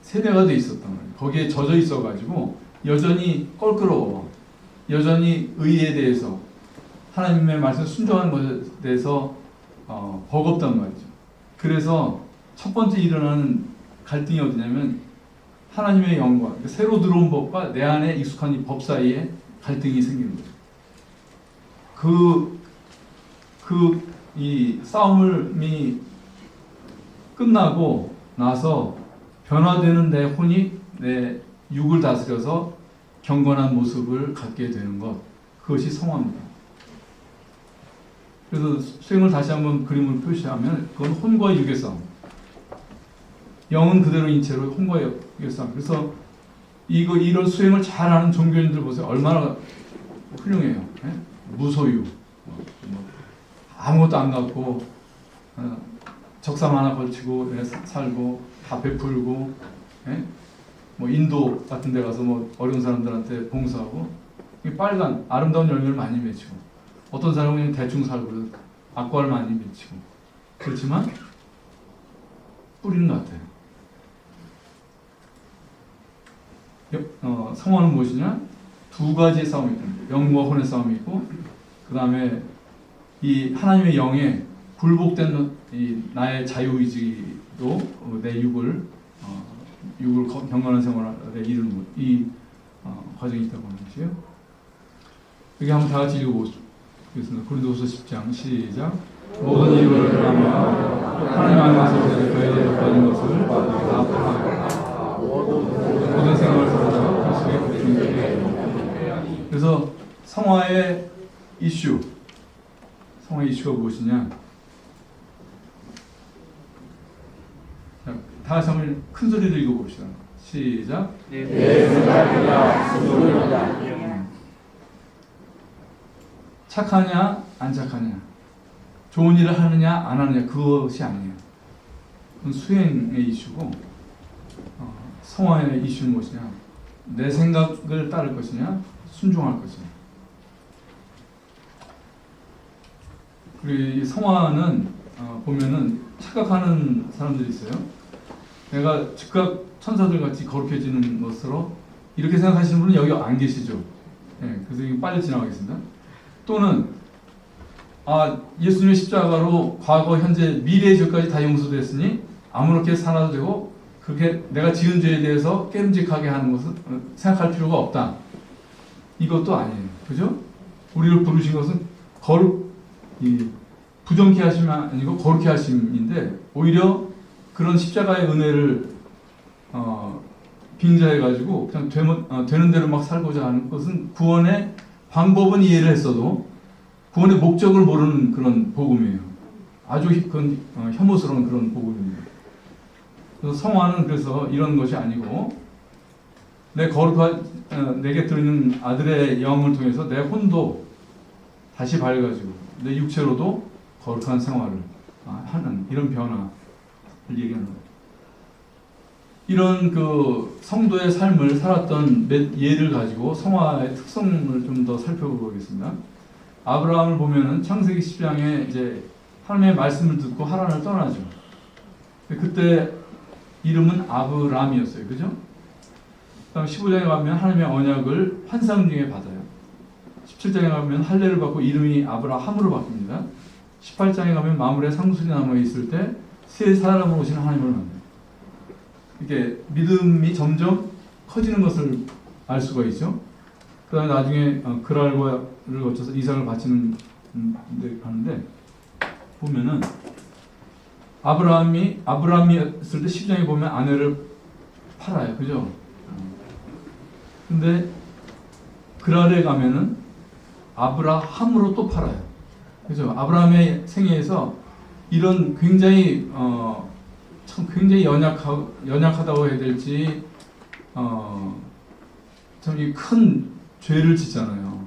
세대가 돼 있었단 말이에요. 거기에 젖어 있어가지고 여전히 껄끄러워. 여전히 의에 대해서 하나님의 말씀에 순종하는 것에 대해서 버겁단 말이죠. 그래서 첫 번째 일어나는 갈등이 어디냐면 하나님의 영과 그러니까 새로 들어온 법과 내 안에 익숙한 이 법 사이에 갈등이 생기는 거예요. 이 싸움이 끝나고 나서 변화되는 내 혼이 내 육을 다스려서 경건한 모습을 갖게 되는 것, 그것이 성화입니다. 그래서 수행을 다시 한번 그림으로 표시하면 그건 혼과 육의 싸움. 영은 그대로인 채로 혼과 육의 싸움. 그래서 이런 수행을 잘하는 종교인들 보세요. 얼마나 훌륭해요. 예? 무소유. 아무것도 안 갖고 적삼 하나 걸치고 살고 다 베풀고, 예? 뭐 인도 같은 데 가서 뭐 어려운 사람들한테 봉사하고 빨간 아름다운 열매를 많이 맺히고, 어떤 사람은 그냥 대충 살고 악과를 많이 맺히고, 그렇지만 뿌리는 것 같아요. 성화는 무엇이냐? 두 가지의 싸움이 있습니다. 영과 혼의 싸움이 있고, 그 다음에 이 하나님의 영에 굴복된 이 나의 자유의지로 내 육을 경건한 생활에 이르는 이 과정이 있다고 하는 것이에요. 여기 한번 다 같이 읽어보겠습니다. 고린도후서 10장 시작. 모든 일을 하며 하나님 안에서 저희에게 받은 것을 다 파하고 모든 생활을 살아 그리스도의 복음을. 그래서 성화의 이슈가 무엇이냐? 자, 다 같이 한번 큰 소리로 읽어봅시다. 시작. 착하냐 안 착하냐, 좋은 일을 하느냐 안 하느냐, 그것이 아니에요. 그건 수행의 이슈고, 성화의 이슈는 무엇이냐? 내 생각을 따를 것이냐, 순종할 것이냐. 그리고 이 성화는 보면은 착각하는 사람들이 있어요. 내가 즉각 천사들 같이 거룩해지는 것으로 이렇게 생각하시는 분은 여기 안 계시죠. 네, 그래서 빨리 지나가겠습니다. 또는 예수님의 십자가로 과거, 현재, 미래의 죄까지 다 용서됐으니 아무렇게 살아도 되고, 그렇게 내가 지은 죄에 대해서 깨름직하게 하는 것은 생각할 필요가 없다. 이것도 아니에요. 그죠? 우리를 부르신 것은 부정케 하심이 아니고 거룩케 하심인데, 오히려 그런 십자가의 은혜를 빙자해가지고 그냥 되는 대로 막 살고자 하는 것은, 구원의 방법은 이해를 했어도 구원의 목적을 모르는 그런 복음이에요. 아주 혐오스러운 그런 복음입니다. 그래서 성화는 그래서 이런 것이 아니고, 내게 들어있는 아들의 영을 통해서 내 혼도 다시 밝아지고 내 육체로도 거룩한 생활을 하는 이런 변화를 얘기하는 거예요. 이런 그 성도의 삶을 살았던 몇 예를 가지고 성화의 특성을 좀 더 살펴보겠습니다. 아브라함을 보면은 창세기 10장에 이제 하나님의 말씀을 듣고 하란을 떠나죠. 그때 이름은 아브람이었어요. 그죠? 그다음 15장에 가면 하나님의 언약을 환상 중에 받아요. 17장에 가면 할례를 받고 이름이 아브라함으로 바뀝니다. 18장에 가면 마물에 상술이 남아 있을 때 새 사람으로 오시는 하나님을 만나요. 이게 믿음이 점점 커지는 것을 알 수가 있죠. 그 다음에 나중에 그랄과를 거쳐서 이삭을 바치는 데 가는데 보면은 아브라함이었을 때 10장에 보면 아내를 팔아요. 그죠? 근데 그랄에 가면은 아브라함으로 또 팔아요. 그죠? 아브라함의 생애에서 이런 굉장히 참 굉장히 연약하다고 해야 될지 참 큰 죄를 짓잖아요.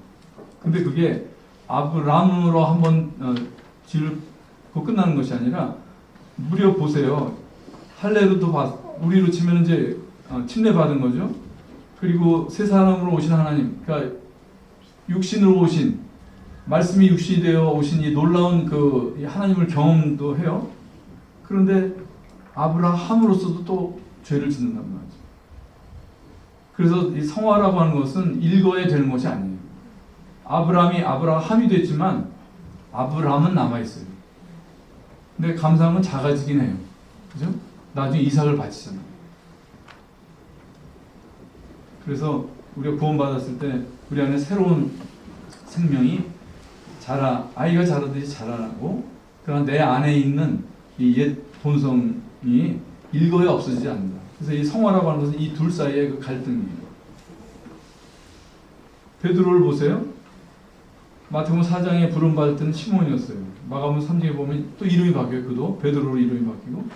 근데 그게 아브라함으로 한번 짓고 끝나는 것이 아니라, 무려 보세요. 할례로도 우리로 치면 이제 침례 받은 거죠. 그리고 새 사람으로 오신 하나님, 그러니까 육신으로 오신, 말씀이 육신이 되어 오신 이 놀라운 그 하나님을 경험도 해요. 그런데 아브라함으로서도 또 죄를 짓는단 말이죠. 그래서 이 성화라고 하는 것은 일거에 되는 것이 아니에요. 아브라함이 됐지만 아브라함은 남아있어요. 근데 감사함은 작아지긴 해요. 그죠? 나중에 이삭을 바치잖아요. 그래서 우리가 구원받았을 때 우리 안에 새로운 생명이 아이가 자라듯이 자라나고, 그러나 내 안에 있는 이 옛 본성이 일거에 없어지지 않는다. 그래서 이 성화라고 하는 것은 이 둘 사이의 그 갈등이에요. 베드로를 보세요. 마태복음 4장에 부름받았던 시몬이었어요. 마가복음 3장에 보면 또 이름이 바뀌어요. 그도 베드로로 이름이 바뀌고,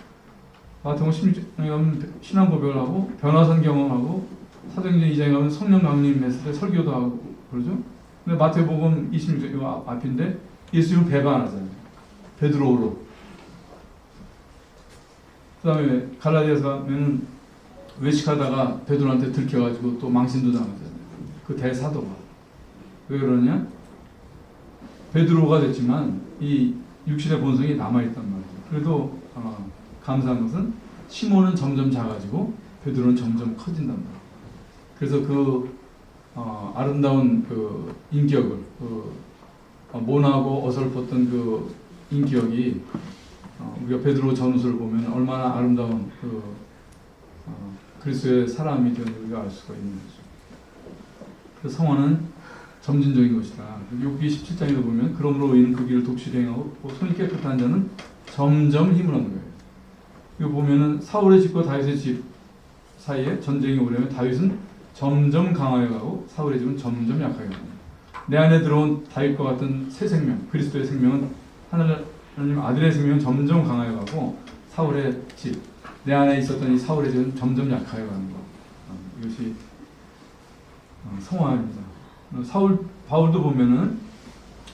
마태복음 16장에 가면 신앙 고백을 하고 변화산 경험하고, 사도행전 2장에 가면 성령 강림했을 때 설교도 하고 그러죠. 근데 마태복음 26장 이거 앞인데 예수님을 배반하잖아요. 베드로로. 그 다음에 갈라디아서 가면 외식하다가 베드로한테 들켜가지고 또 망신도 당하잖아요. 그 대사도가. 왜 그러냐? 베드로가 됐지만 이 육신의 본성이 남아있단 말이죠. 그래도 감사한 것은 시몬은 점점 작아지고 베드로는 점점 커진단 말이에요. 그래서 아름다운 그 인격을, 모나고 어설펐던 그 인격이 우리가 베드로 전후서를 보면 얼마나 아름다운 그리스도의 사람이 되는지 우리가 알 수가 있는 거죠. 그 성화는 점진적인 것이다. 욥기 17장에도 보면 그러므로 이는 그 길을 독실히 행하고 손이 깨끗한 자는 점점 힘을 얻는 거예요. 이거 보면은 사울의 집과 다윗의 집 사이에 전쟁이 오려면 다윗은 점점 강하게 가고 사울의 집은 점점 약하게 갑니다. 내 안에 들어온 다윗과 같은 새 생명, 그리스도의 생명은 하나님 아들의 생명은 점점 강하게 가고, 사울의 집, 내 안에 있었던 이 사울의 집은 점점 약하게 가는 것. 이것이 성화입니다. 바울도 보면은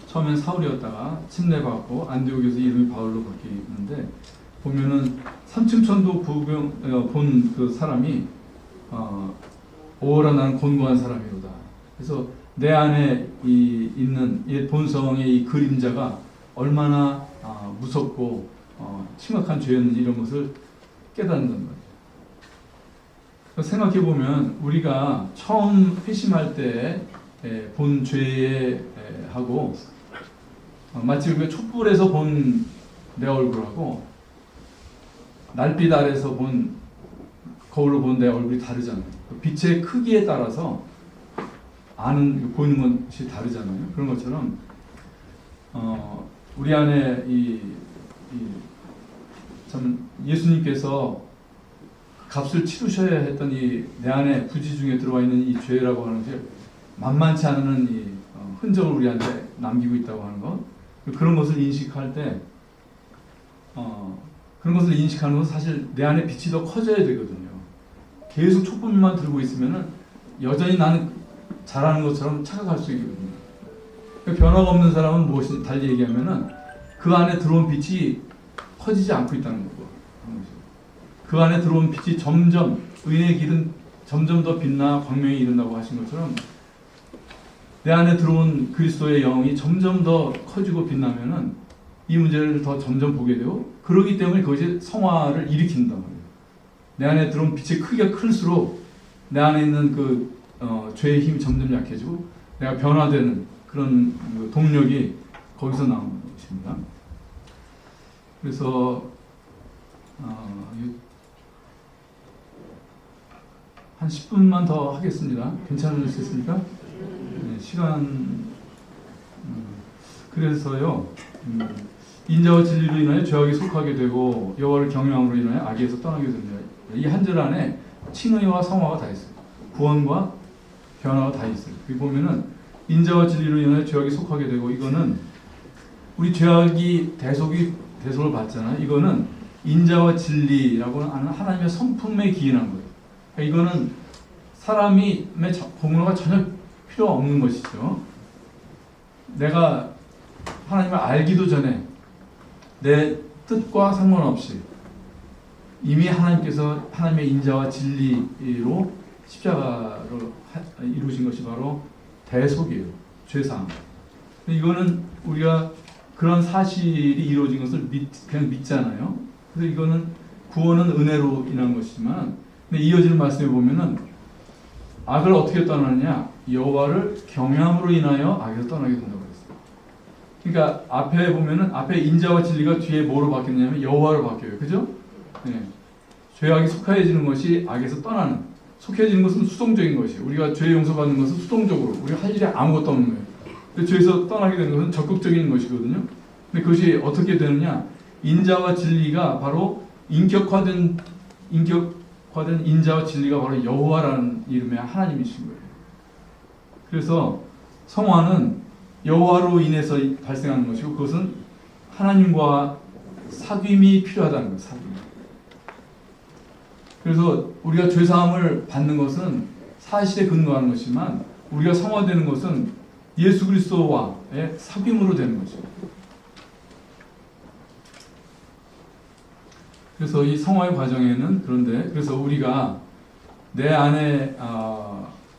처음엔 사울이었다가 침례받고 안디옥에서 이름이 바울로 바뀌는데, 보면은 삼층천도 본 그 사람이 오호라 나는 곤고한 사람이로다. 그래서 내 안에 있는 옛 본성의 이 그림자가 얼마나 무섭고 심각한 죄였는지 이런 것을 깨닫는단 말이에요. 생각해 보면 우리가 처음 회심할 때 본 죄에 하고 마치 우리가 촛불에서 본 내 얼굴하고 날빛 아래서 거울로 본 내 얼굴이 다르잖아요. 빛의 크기에 따라서 보이는 것이 다르잖아요. 그런 것처럼 우리 안에 참 예수님께서 값을 치르셔야 했던 내 안에 부지 중에 들어와 있는 이 죄라고 하는 것이 만만치 않은 이 흔적을 우리한테 남기고 있다고 하는 것, 그런 것을 인식할 때 그런 것을 인식하는 것은 사실 내 안에 빛이 더 커져야 되거든요. 계속 촛불만 들고 있으면은 여전히 나는 잘하는 것처럼 착각할 수 있거든요. 변화가 없는 사람은 무엇이 달리 얘기하면은 그 안에 들어온 빛이 커지지 않고 있다는 거고, 그 안에 들어온 빛이 점점 의의 길은 점점 더 빛나 광명에 이른다고 하신 것처럼 내 안에 들어온 그리스도의 영이 점점 더 커지고 빛나면은 이 문제를 더 점점 보게 되고, 그러기 때문에 그것이 성화를 일으킨단 말이에요. 내 안에 들어온 빛의 크기가 클수록 내 안에 있는 죄의 힘이 점점 약해지고 내가 변화되는 그런 동력이 거기서 나오는 것입니다. 그래서 한 10분만 더 하겠습니다. 괜찮으시겠습니까? 네, 시간. 그래서요, 인자와 진리로 인하여 죄악에 속하게 되고 여호와를 경외함으로 인하여 악에서 떠나게 됩니다. 이 한 절 안에 칭의와 성화가 다 있어요. 구원과 변화가 다 있어요. 여기 보면은 인자와 진리로 인하여 죄악에 속하게 되고, 이거는 우리 죄악이 대속을 받잖아요. 이거는 인자와 진리라고 하는 하나님의 성품에 기인한 거예요. 그러니까 이거는 사람의 공로가 전혀 필요 없는 것이죠. 내가 하나님을 알기도 전에 내 뜻과 상관없이 이미 하나님께서 하나님의 인자와 진리로 십자가로 이루신 것이 바로 대속이에요. 죄사함. 이거는 우리가 그런 사실이 이루어진 것을 그냥 믿잖아요. 그래서 이거는 구원은 은혜로 인한 것이지만, 근데 이어지는 말씀에 보면은 악을 어떻게 떠나느냐? 여호와를 경외함으로 인하여 악에서 떠나게 된다고 그랬어요. 그러니까 앞에 보면은 앞에 인자와 진리가 뒤에 뭐로 바뀌냐면 여호와로 바뀌어요. 그죠? 네. 죄악이 속해지는 것이 악에서 떠나는, 속해지는 것은 수동적인 것이, 우리가 죄 용서받는 것은 수동적으로 우리가 할 일이 아무것도 없는 거예요. 근데 죄에서 떠나게 되는 것은 적극적인 것이거든요. 근데 그것이 어떻게 되느냐? 인자와 진리가 바로 인격화된 인자와 진리가 바로 여호와라는 이름의 하나님이신 거예요. 그래서 성화는 여호와로 인해서 발생하는 것이고, 그것은 하나님과 사귐이 필요하다는 거예요. 사귐. 그래서 우리가 죄사함을 받는 것은 사실에 근거하는 것이지만, 우리가 성화되는 것은 예수 그리스도와의 사귐으로 되는 것이죠. 그래서 이 성화의 과정에는, 그런데 그래서 우리가 내 안에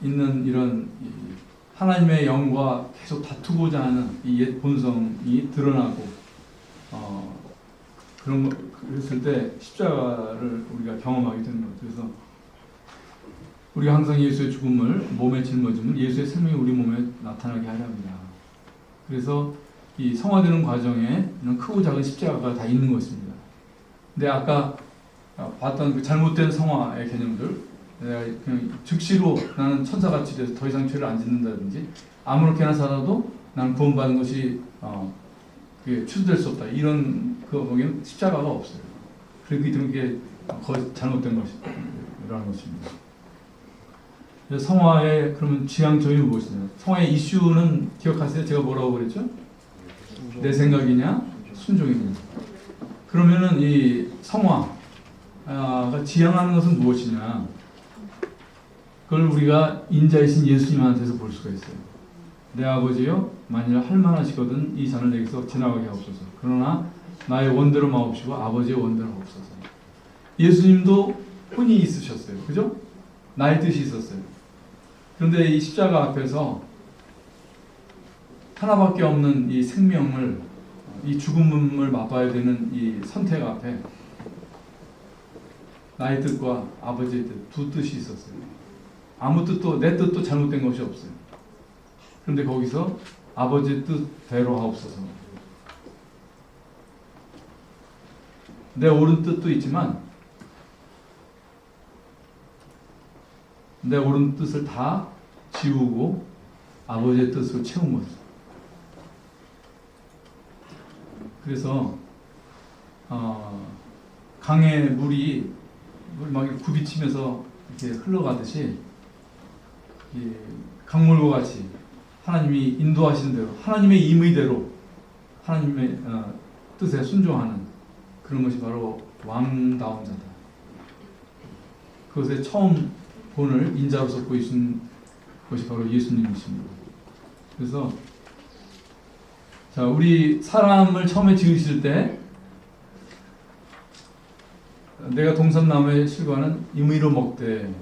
있는 이런 하나님의 영과 계속 다투고자 하는 이 옛 본성이 드러나고, 그런 거 그랬을 때 십자가를 우리가 경험하게 되는 거예요. 그래서 우리가 항상 예수의 죽음을 몸에 짊어지면 예수의 생명이 우리 몸에 나타나게 하려 합니다. 그래서 이 성화되는 과정에 이런 크고 작은 십자가가 다 있는 것입니다. 근데 아까 봤던 그 잘못된 성화의 개념들, 내가 그냥 즉시로 나는 천사같이 돼서 더 이상 죄를 안 짓는다든지, 아무렇게나 살아도 나는 구원받는 것이 그게 취소될 수 없다, 이런 그 보기엔 십자가가 없어요. 그렇기 때문에 그게 거의 잘못된 것이라는 것입니다. 그래서 성화의 그러면 지향점이 무엇이냐? 성화의 이슈는 기억하세요? 제가 뭐라고 그랬죠? 내 생각이냐, 순종이냐. 그러면은 이 성화가 지향하는 것은 무엇이냐? 그걸 우리가 인자이신 예수님한테서 볼 수가 있어요. 내 아버지여, 만일 할만하시거든 이 잔을 내게서 지나가게 하옵소서. 그러나 나의 원대로 마옵시고 아버지의 원대로 하옵소서. 예수님도 혼이 있으셨어요. 그죠? 나의 뜻이 있었어요. 그런데 이 십자가 앞에서 하나밖에 없는 이 생명을, 이 죽음을 맛봐야 되는 이 선택 앞에 나의 뜻과 아버지의 뜻, 두 뜻이 있었어요. 아무 뜻도, 내 뜻도 잘못된 것이 없어요. 그런데 거기서 아버지의 뜻대로 하옵소서. 내 옳은 뜻도 있지만 내 옳은 뜻을 다 지우고 아버지의 뜻으로 채운 거죠. 그래서 강의 물이 막 굽이치면서 이렇게 흘러가듯이, 강물과 같이 하나님이 인도하시는 대로, 하나님의 임의대로 하나님의 뜻에 순종하는 그런 것이 바로 왕다운 자다. 그것의 처음 본을 인자로서 보이신 것이 바로 예수님이십니다. 그래서 자, 우리 사람을 처음에 지으실 때 내가 동산나무의 실과는 임의로 먹되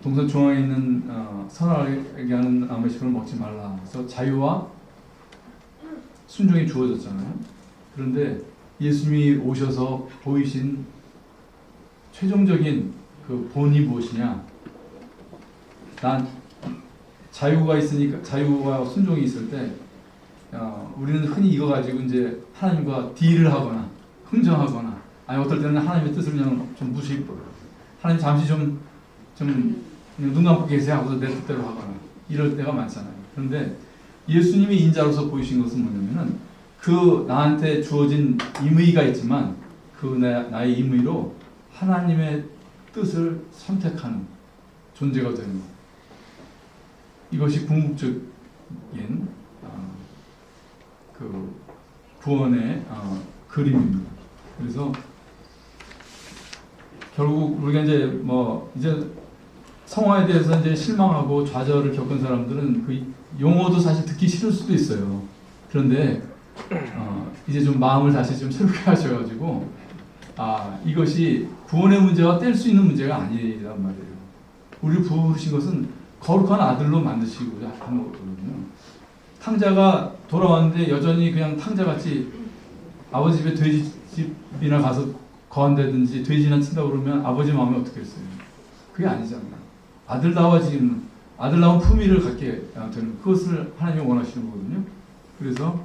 동산 중앙에 있는 선하게 하는 나무의 실과를 먹지 말라. 그래서 자유와 순종이 주어졌잖아요. 그런데 예수님이 오셔서 보이신 최종적인 그 본이 무엇이냐? 난 자유가 있으니까, 자유와 순종이 있을 때 우리는 흔히 이거 가지고 이제 하나님과 딜을 하거나 흥정하거나, 아니 어떨 때는 하나님의 뜻을 그냥 좀 무시해버려. 하나님 잠시 좀 눈 감고 계세요 하고서 내 뜻대로 하거나 이럴 때가 많잖아요. 그런데 예수님이 인자로서 보이신 것은 뭐냐면은, 그 나한테 주어진 임의가 있지만 그 나의 임의로 하나님의 뜻을 선택하는 존재가 되는 것. 이것이 궁극적인 그 구원의 그림입니다. 그래서 결국 우리가 이제 이제 성화에 대해서 이제 실망하고 좌절을 겪은 사람들은 그 용어도 사실 듣기 싫을 수도 있어요. 그런데 이제 좀 마음을 다시 좀 새롭게 하셔가지고, 이것이 구원의 문제와 뗄 수 있는 문제가 아니란 말이에요. 우리를 부르신 것은 거룩한 아들로 만드시고자 하는 거거든요. 탕자가 돌아왔는데 여전히 그냥 탕자같이 아버지 집에 돼지집이나 가서 거한다든지 돼지나 친다고 그러면 아버지 마음이 어떻겠어요? 그게 아니잖아요. 아들다운 품위를 갖게 되는 그것을 하나님이 원하시는 거거든요. 그래서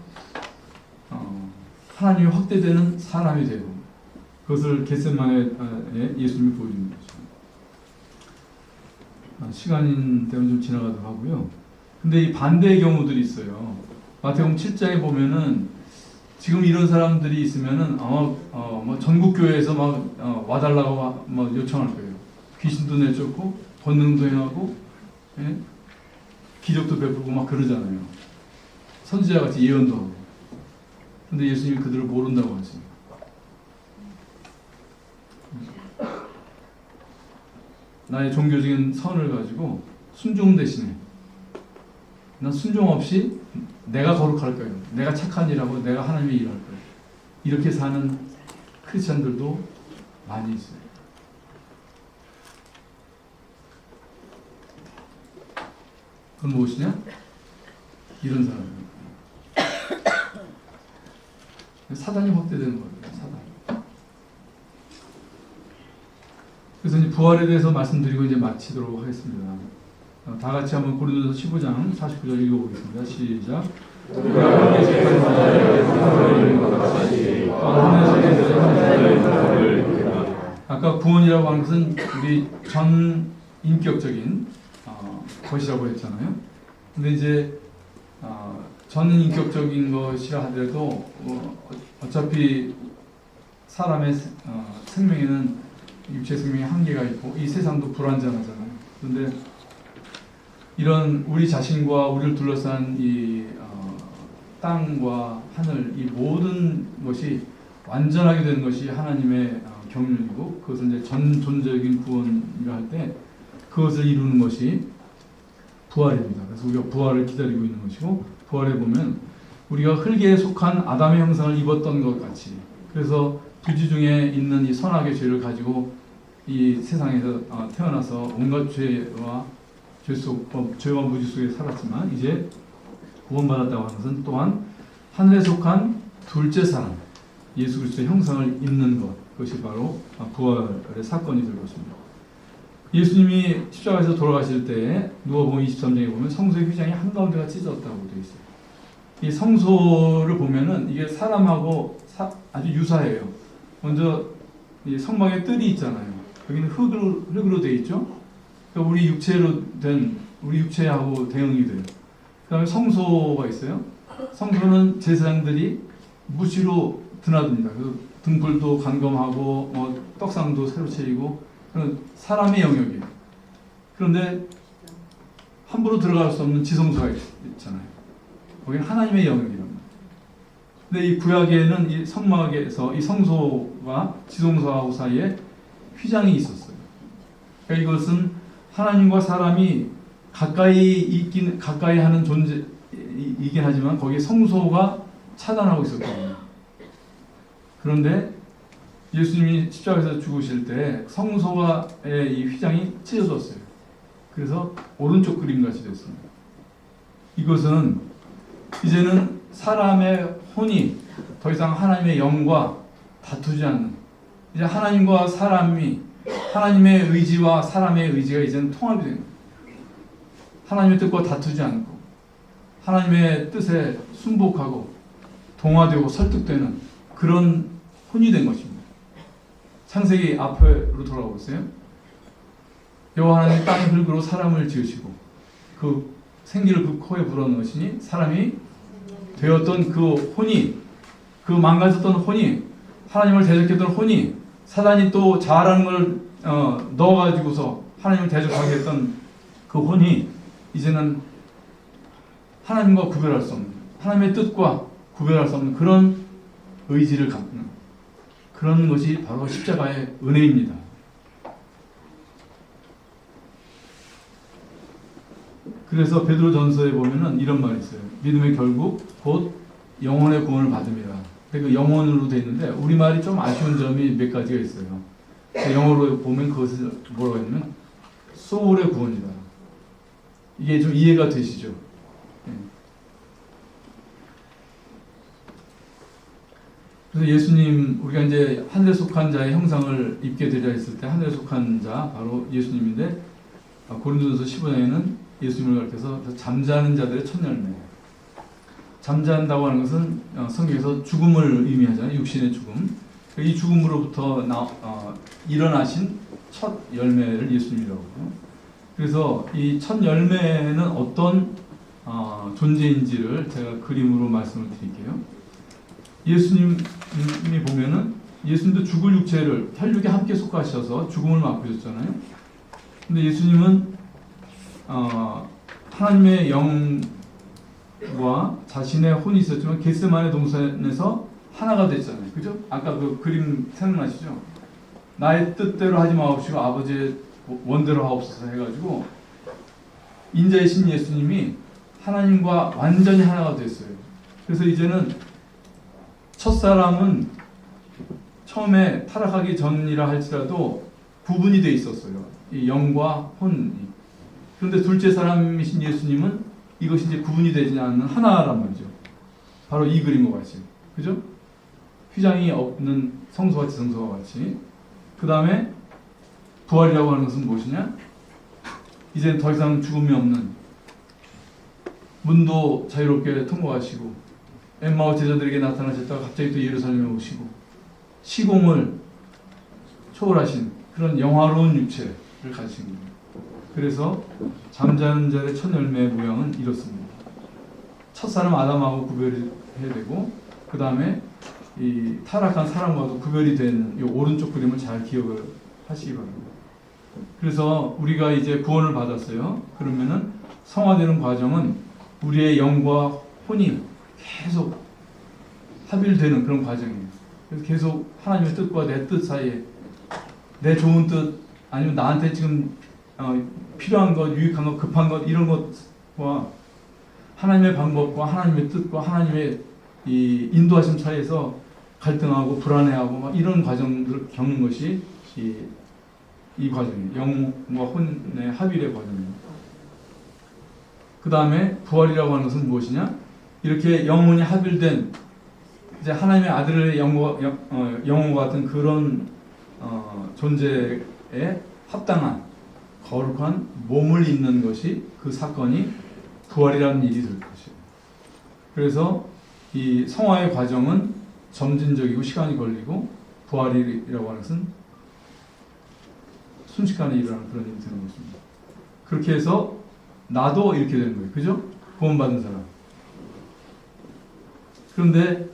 하나님이 확대되는 사람이 되고 그것을 겟세마네에 예수님이 보여주는 거죠. 시간 때문에 좀 지나가도록 하고요. 근데 이 반대의 경우들이 있어요. 마태복음 7장에 보면은 지금 이런 사람들이 있으면은 뭐 전국 교회에서 막 와달라고 막 요청할 거예요. 귀신도 내쫓고 권능도 행하고 기적도 베풀고 막 그러잖아요. 선지자 같이 예언도 하고. 근데 예수님이 그들을 모른다고 하십니다. 나의 종교적인 선을 가지고 순종 대신에 난 순종 없이 내가 거룩할 거예요. 내가 착한 일하고 내가 하나님의 일할 거예요. 이렇게 사는 크리스천들도 많이 있어요. 그건 무엇이냐? 이런 사람입니다. 사단이 확대되는 거예요. 사단. 그래서 이제 부활에 대해서 말씀드리고 이제 마치도록 하겠습니다. 다 같이 한번 고린도서 15장 49절 읽어보겠습니다. 시작. 아까 구원이라고 하는 것은 우리 전 인격적인 것이라고 했잖아요. 근데 이제 전 인격적인 것이라 하더라도 어차피 사람의 생명에는 육체 생명의 한계가 있고 이 세상도 불완전하잖아요. 그런데 이런 우리 자신과 우리를 둘러싼 이 땅과 하늘 이 모든 것이 완전하게 되는 것이 하나님의 경륜이고 그것을 이제 전존적인 구원이라 할 때 그것을 이루는 것이 부활입니다. 그래서 우리가 부활을 기다리고 있는 것이고 부활에 보면 우리가 흙에 속한 아담의 형상을 입었던 것 같이 그래서 부지 중에 있는 이 선악의 죄를 가지고 이 세상에서 태어나서 온갖 죄와 무지 속에 살았지만 이제 구원받았다고 하는 것은 또한 하늘에 속한 둘째 사람 예수 그리스도의 형상을 입는 것 그것이 바로 부활의 사건이 될 것입니다. 예수님이 십자가에서 돌아가실 때 누가복음 23장에 보면 성소의 휘장이 한가운데가 찢어졌다고 되어 있어요. 이 성소를 보면은 이게 사람하고 아주 유사해요. 먼저 이 성막에 뜰이 있잖아요. 여기는 흙으로 되어 있죠. 그러니까 우리 육체하고 대응이 돼요. 그 다음에 성소가 있어요. 성소는 제사장들이 무시로 드나듭니다. 그래서 등불도 감금하고 떡상도 새로 차리고 사람의 영역이에요. 그런데 함부로 들어갈 수 없는 지성소가 있잖아요. 거기는 하나님의 영역이랍니다. 근데 이 구약에는 이 성막에서 이 성소와 지성소하고 사이에 휘장이 있었어요. 그러니까 이것은 하나님과 사람이 가까이 하는 존재이긴 하지만 거기에 성소가 차단하고 있었거든요. 그런데 예수님이 십자가에서 죽으실 때 성소가의 이 휘장이 찢어졌어요. 그래서 오른쪽 그림같이 됐습니다. 이것은 이제는 사람의 혼이 더 이상 하나님의 영과 다투지 않는 이제 하나님과 사람이 하나님의 의지와 사람의 의지가 이제는 통합이 됩니다. 하나님의 뜻과 다투지 않고 하나님의 뜻에 순복하고 동화되고 설득되는 그런 혼이 된 것입니다. 창세기 앞으로 돌아오세요. 여호와 하나님이 땅의 흙으로 사람을 지으시고 그 생기를 그 코에 불어넣으시니 사람이 되었던 그 혼이 그 망가졌던 혼이 하나님을 대적했던 혼이 사단이 또 자아라는 걸 넣어가지고서 하나님을 대적하게 했던 그 혼이 이제는 하나님과 구별할 수 없는 하나님의 뜻과 구별할 수 없는 그런 의지를 갖는 그런 것이 바로 십자가의 은혜입니다. 그래서 베드로전서에 보면은 이런 말이 있어요. 믿음의 결국 곧 영혼의 구원을 받음이라. 그 영혼으로 되어 있는데 우리말이 좀 아쉬운 점이 몇 가지가 있어요. 영어로 보면 그것을 뭐라고 했냐면 소울의 구원이다. 이게 좀 이해가 되시죠? 네. 그래서 예수님 우리가 이제 하늘에 속한 자의 형상을 입게 되려 했을 때 하늘에 속한 자 바로 예수님인데 고린도전서 15장에는 예수님을 가리켜서 잠자는 자들의 첫 열매. 잠잔다고 하는 것은 성경에서 죽음을 의미하잖아요. 육신의 죽음. 이 죽음으로부터 일어나신 첫 열매를 예수님이라고 해요. 그래서 이 첫 열매는 어떤 존재인지를 제가 그림으로 말씀을 드릴게요. 예수님이 보면은 예수님도 죽을 육체를 혈육에 함께 속하셔서 죽음을 맛보셨잖아요. 근데 예수님은 하나님의 영과 자신의 혼이 있었지만 겟세마네 동산에서 하나가 됐잖아요. 그죠? 아까 그 그림 생각나시죠? 나의 뜻대로 하지 마옵시고 아버지의 원대로 하옵소서 해가지고 인자이신 예수님이 하나님과 완전히 하나가 됐어요. 그래서 이제는 첫사람은 처음에 타락하기 전이라 할지라도 구분이 돼 있었어요. 이 영과 혼이. 그런데 둘째 사람이신 예수님은 이것이 이제 구분이 되지 않는 하나란 말이죠. 바로 이 그림과 같이. 그죠? 휘장이 없는 성소와 지성소와 같이. 그 다음에 부활이라고 하는 것은 무엇이냐? 이제는 더 이상 죽음이 없는, 문도 자유롭게 통과하시고 엠마오 제자들에게 나타나셨다가 갑자기 또 예루살렘에 오시고 시공을 초월하신 그런 영화로운 육체를 가지신 겁니다. 그래서 잠자는 자의 첫 열매의 모양은 이렇습니다. 첫사람 아담하고 구별이 해야 되고 그 다음에 이 타락한 사람과도 구별이 되는 이 오른쪽 그림을 잘 기억을 하시기 바랍니다. 그래서 우리가 이제 구원을 받았어요. 그러면은 성화되는 과정은 우리의 영과 혼이 계속 합일되는 그런 과정이에요. 그래서 계속 하나님의 뜻과 내 뜻 사이에 내 좋은 뜻 아니면 나한테 지금 필요한 것, 유익한 것, 급한 것 이런 것과 하나님의 방법과 하나님의 뜻과 하나님의 이 인도하심 사이에서 갈등하고 불안해하고 막 이런 과정들을 겪는 것이 이 과정이에요. 영과 혼의 합일의 과정입니다. 그 다음에 부활이라고 하는 것은 무엇이냐? 이렇게 영혼이 합일된 이제 하나님의 아들의 영혼과 같은 그런 존재에 합당한 거룩한 몸을 잇는 것이 그 사건이 부활이라는 일이 될 것이에요. 그래서 이 성화의 과정은 점진적이고 시간이 걸리고 부활이라고 하는 것은 순식간에 일어나는 그런 일이 되는 것입니다. 그렇게 해서 나도 이렇게 되는 거예요. 그죠? 구원받은 사람. 그런데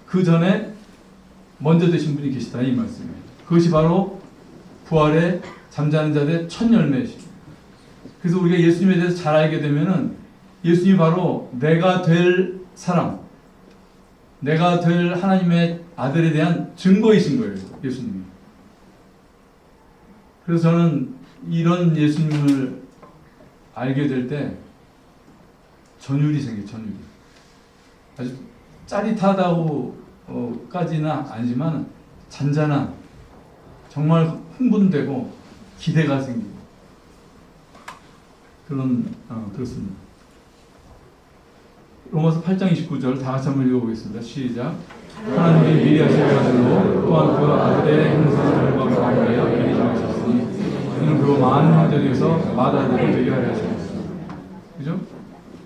그 전에 먼저 되신 분이 계시다 이 말씀이에요. 그것이 바로 부활의 잠자는 자들의 첫 열매이십니다. 그래서 우리가 예수님에 대해서 잘 알게 되면은 예수님이 바로 내가 될 사람, 내가 될 하나님의 아들에 대한 증거이신 거예요. 예수님이. 그래서 저는 이런 예수님을 알게 될 때 전율이 생겨요. 전율이. 아주 짜릿하다고까지는 아니지만 잔잔한 정말 흥분되고 기대가 생기고 그렇습니다. 로마서 8장 29절 다 같이 한번 읽어보겠습니다. 시작. 하나님이 미리 하신 것으로 또한 그 아들의 형상과 관계하여 미리 정하셨으니 이는 그 많은 형제들에서 마다들을 되게 하려 하셨습니다. 그죠?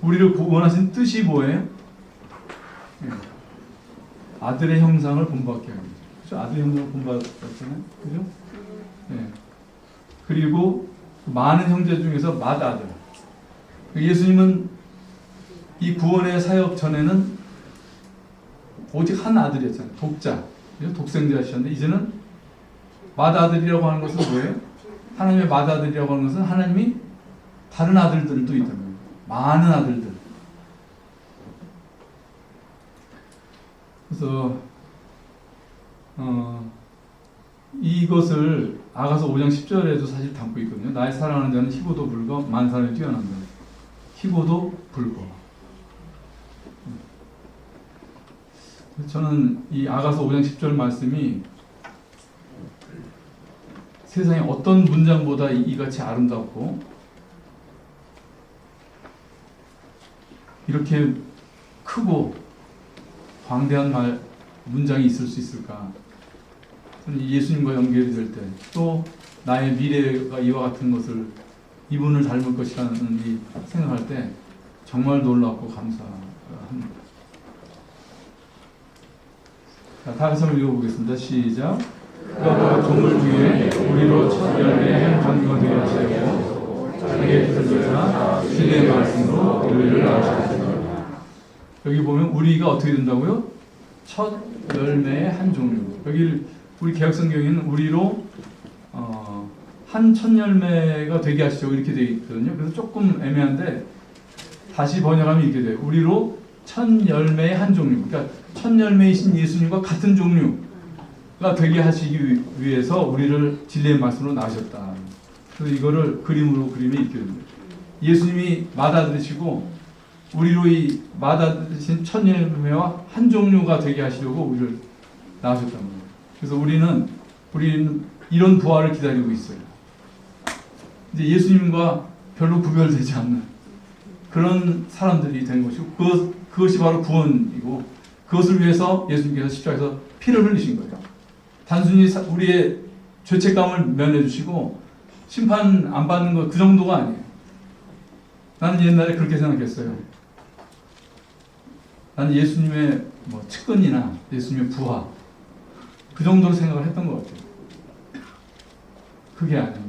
우리를 구원하신 뜻이 뭐예요? 아들의 형상을 본받게 하기. 그죠? 아들의 형상을 본받았잖아요. 그죠? 네. 그리고 많은 형제 중에서 맏아들. 예수님은 이 구원의 사역 전에는 오직 한 아들이었잖아요. 독자. 독생자셨는데 이제는 맏아들이라고 하는 것은 뭐예요? 하나님의 맏아들이라고 하는 것은 하나님이 다른 아들들도 있다는 거예요. 많은 아들들. 그래서 이것을 아가서 5장 10절에도 사실 담고 있거든요. 나의 사랑하는 자는 희고도 불거 만사를 뛰어난다. 희고도 불거. 저는 이 아가서 5장 10절 말씀이 세상에 어떤 문장보다 이같이 아름답고 이렇게 크고 광대한 문장이 있을 수 있을까? 저는 예수님과 연결이 될 때 또 나의 미래가 이와 같은 것을 이분을 닮을 것이라는 이 생각할 때 정말 놀랍고 감사합니다. 자, 다 같이 한번 읽어보겠습니다. 시작. 그가 동물 중에 우리로 첫 열매의 관계가 되게 하시고 자기의 뜻을 따라 진리의 말씀으로 우리를 낳으셨습니다. 여기 보면 우리가 어떻게 된다고요? 첫 열매의 한 종류. 여기 우리 개혁성경에는 우리로 한 첫 열매가 되게 하시죠. 이렇게 되어 있거든요. 그래서 조금 애매한데 다시 번역하면 이렇게 돼요. 우리로 첫 열매의 한 종류. 그러니까 첫 열매이신 예수님과 같은 종류가 되게 하시기 위해서 우리를 진리의 말씀으로 낳으셨다. 그래서 이거를 그림으로 그리면 이렇게 됩니다. 예수님이 맞아들이시고 우리로 이 맞아들이신 첫 열매와 한 종류가 되게 하시려고 우리를 낳으셨단 말이에요. 그래서 우리는 이런 부활을 기다리고 있어요. 이제 예수님과 별로 구별되지 않는 그런 사람들이 된 것이고 그것이 바로 구원이고 그것을 위해서 예수님께서 십자가에서 피를 흘리신 거예요. 단순히 우리의 죄책감을 면해 주시고 심판 안 받는 것 그 정도가 아니에요. 나는 옛날에 그렇게 생각했어요. 나는 예수님의 측근이나 예수님의 부하 그 정도로 생각을 했던 것 같아요. 그게 아니에요.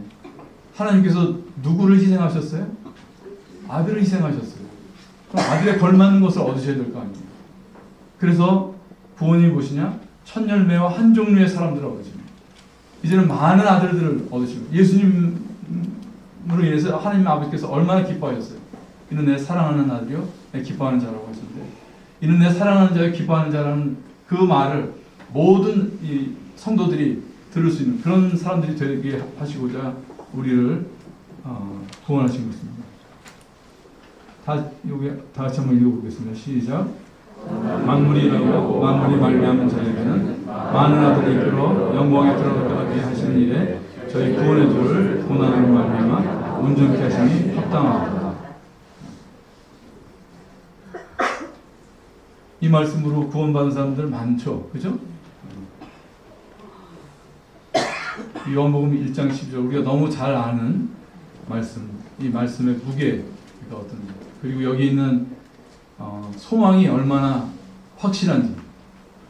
하나님께서 누구를 희생하셨어요? 아들을 희생하셨어요. 그럼 아들에 걸맞는 것을 얻으셔야 될 거 아니에요. 그래서 구원이 무엇이냐? 첫 열매와 한 종류의 사람들을 얻으십니다. 이제는 많은 아들들을 얻으십니다. 예수님으로 인해서 하나님 아버지께서 얼마나 기뻐하셨어요. 이는 내 사랑하는 아들이요 내 기뻐하는 자라고 하시는데, 이는 내 사랑하는 자요 기뻐하는 자라는 그 말을 모든 이 성도들이 들을 수 있는 그런 사람들이 되게 하시고자 우리를 구원하신 것입니다. 다 같이 한번 읽어보겠습니다. 시작. 만물이 말미암은 자에게는 많은 아들이 이끌어 영광에 들어가게 하시는 일에 저희 구원의 도를 고난으로 말미암아 온전케 하심이 합당하다. 이 말씀으로 구원받은 사람들 많죠, 그죠? 요한복음 1장 10절 우리가 너무 잘 아는 말씀, 이 말씀의 무게가 어떤지, 그리고 여기 있는 소망이 얼마나 확실한지,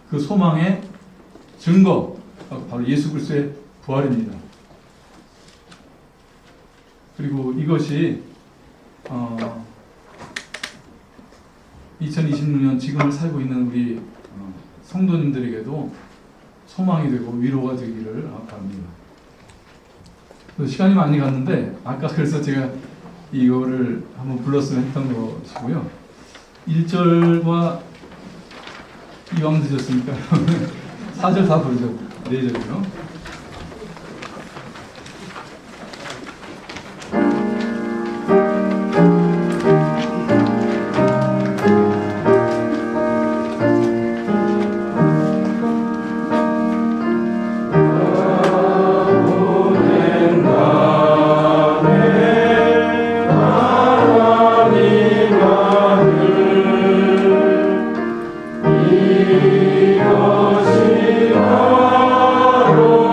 그 소망의 증거가 바로 예수 그리스도의 부활입니다. 그리고 이것이 2026년 지금을 살고 있는 우리 성도님들에게도 소망이 되고 위로가 되기를 바랍니다. 시간이 많이 갔는데 아까 그래서 제가 이거를 한번 불렀으면 했던 것이고요. 1절과 이왕 늦었으니까 4절 다 부르죠. 4절이요. 이것이 바로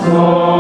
주옵소서.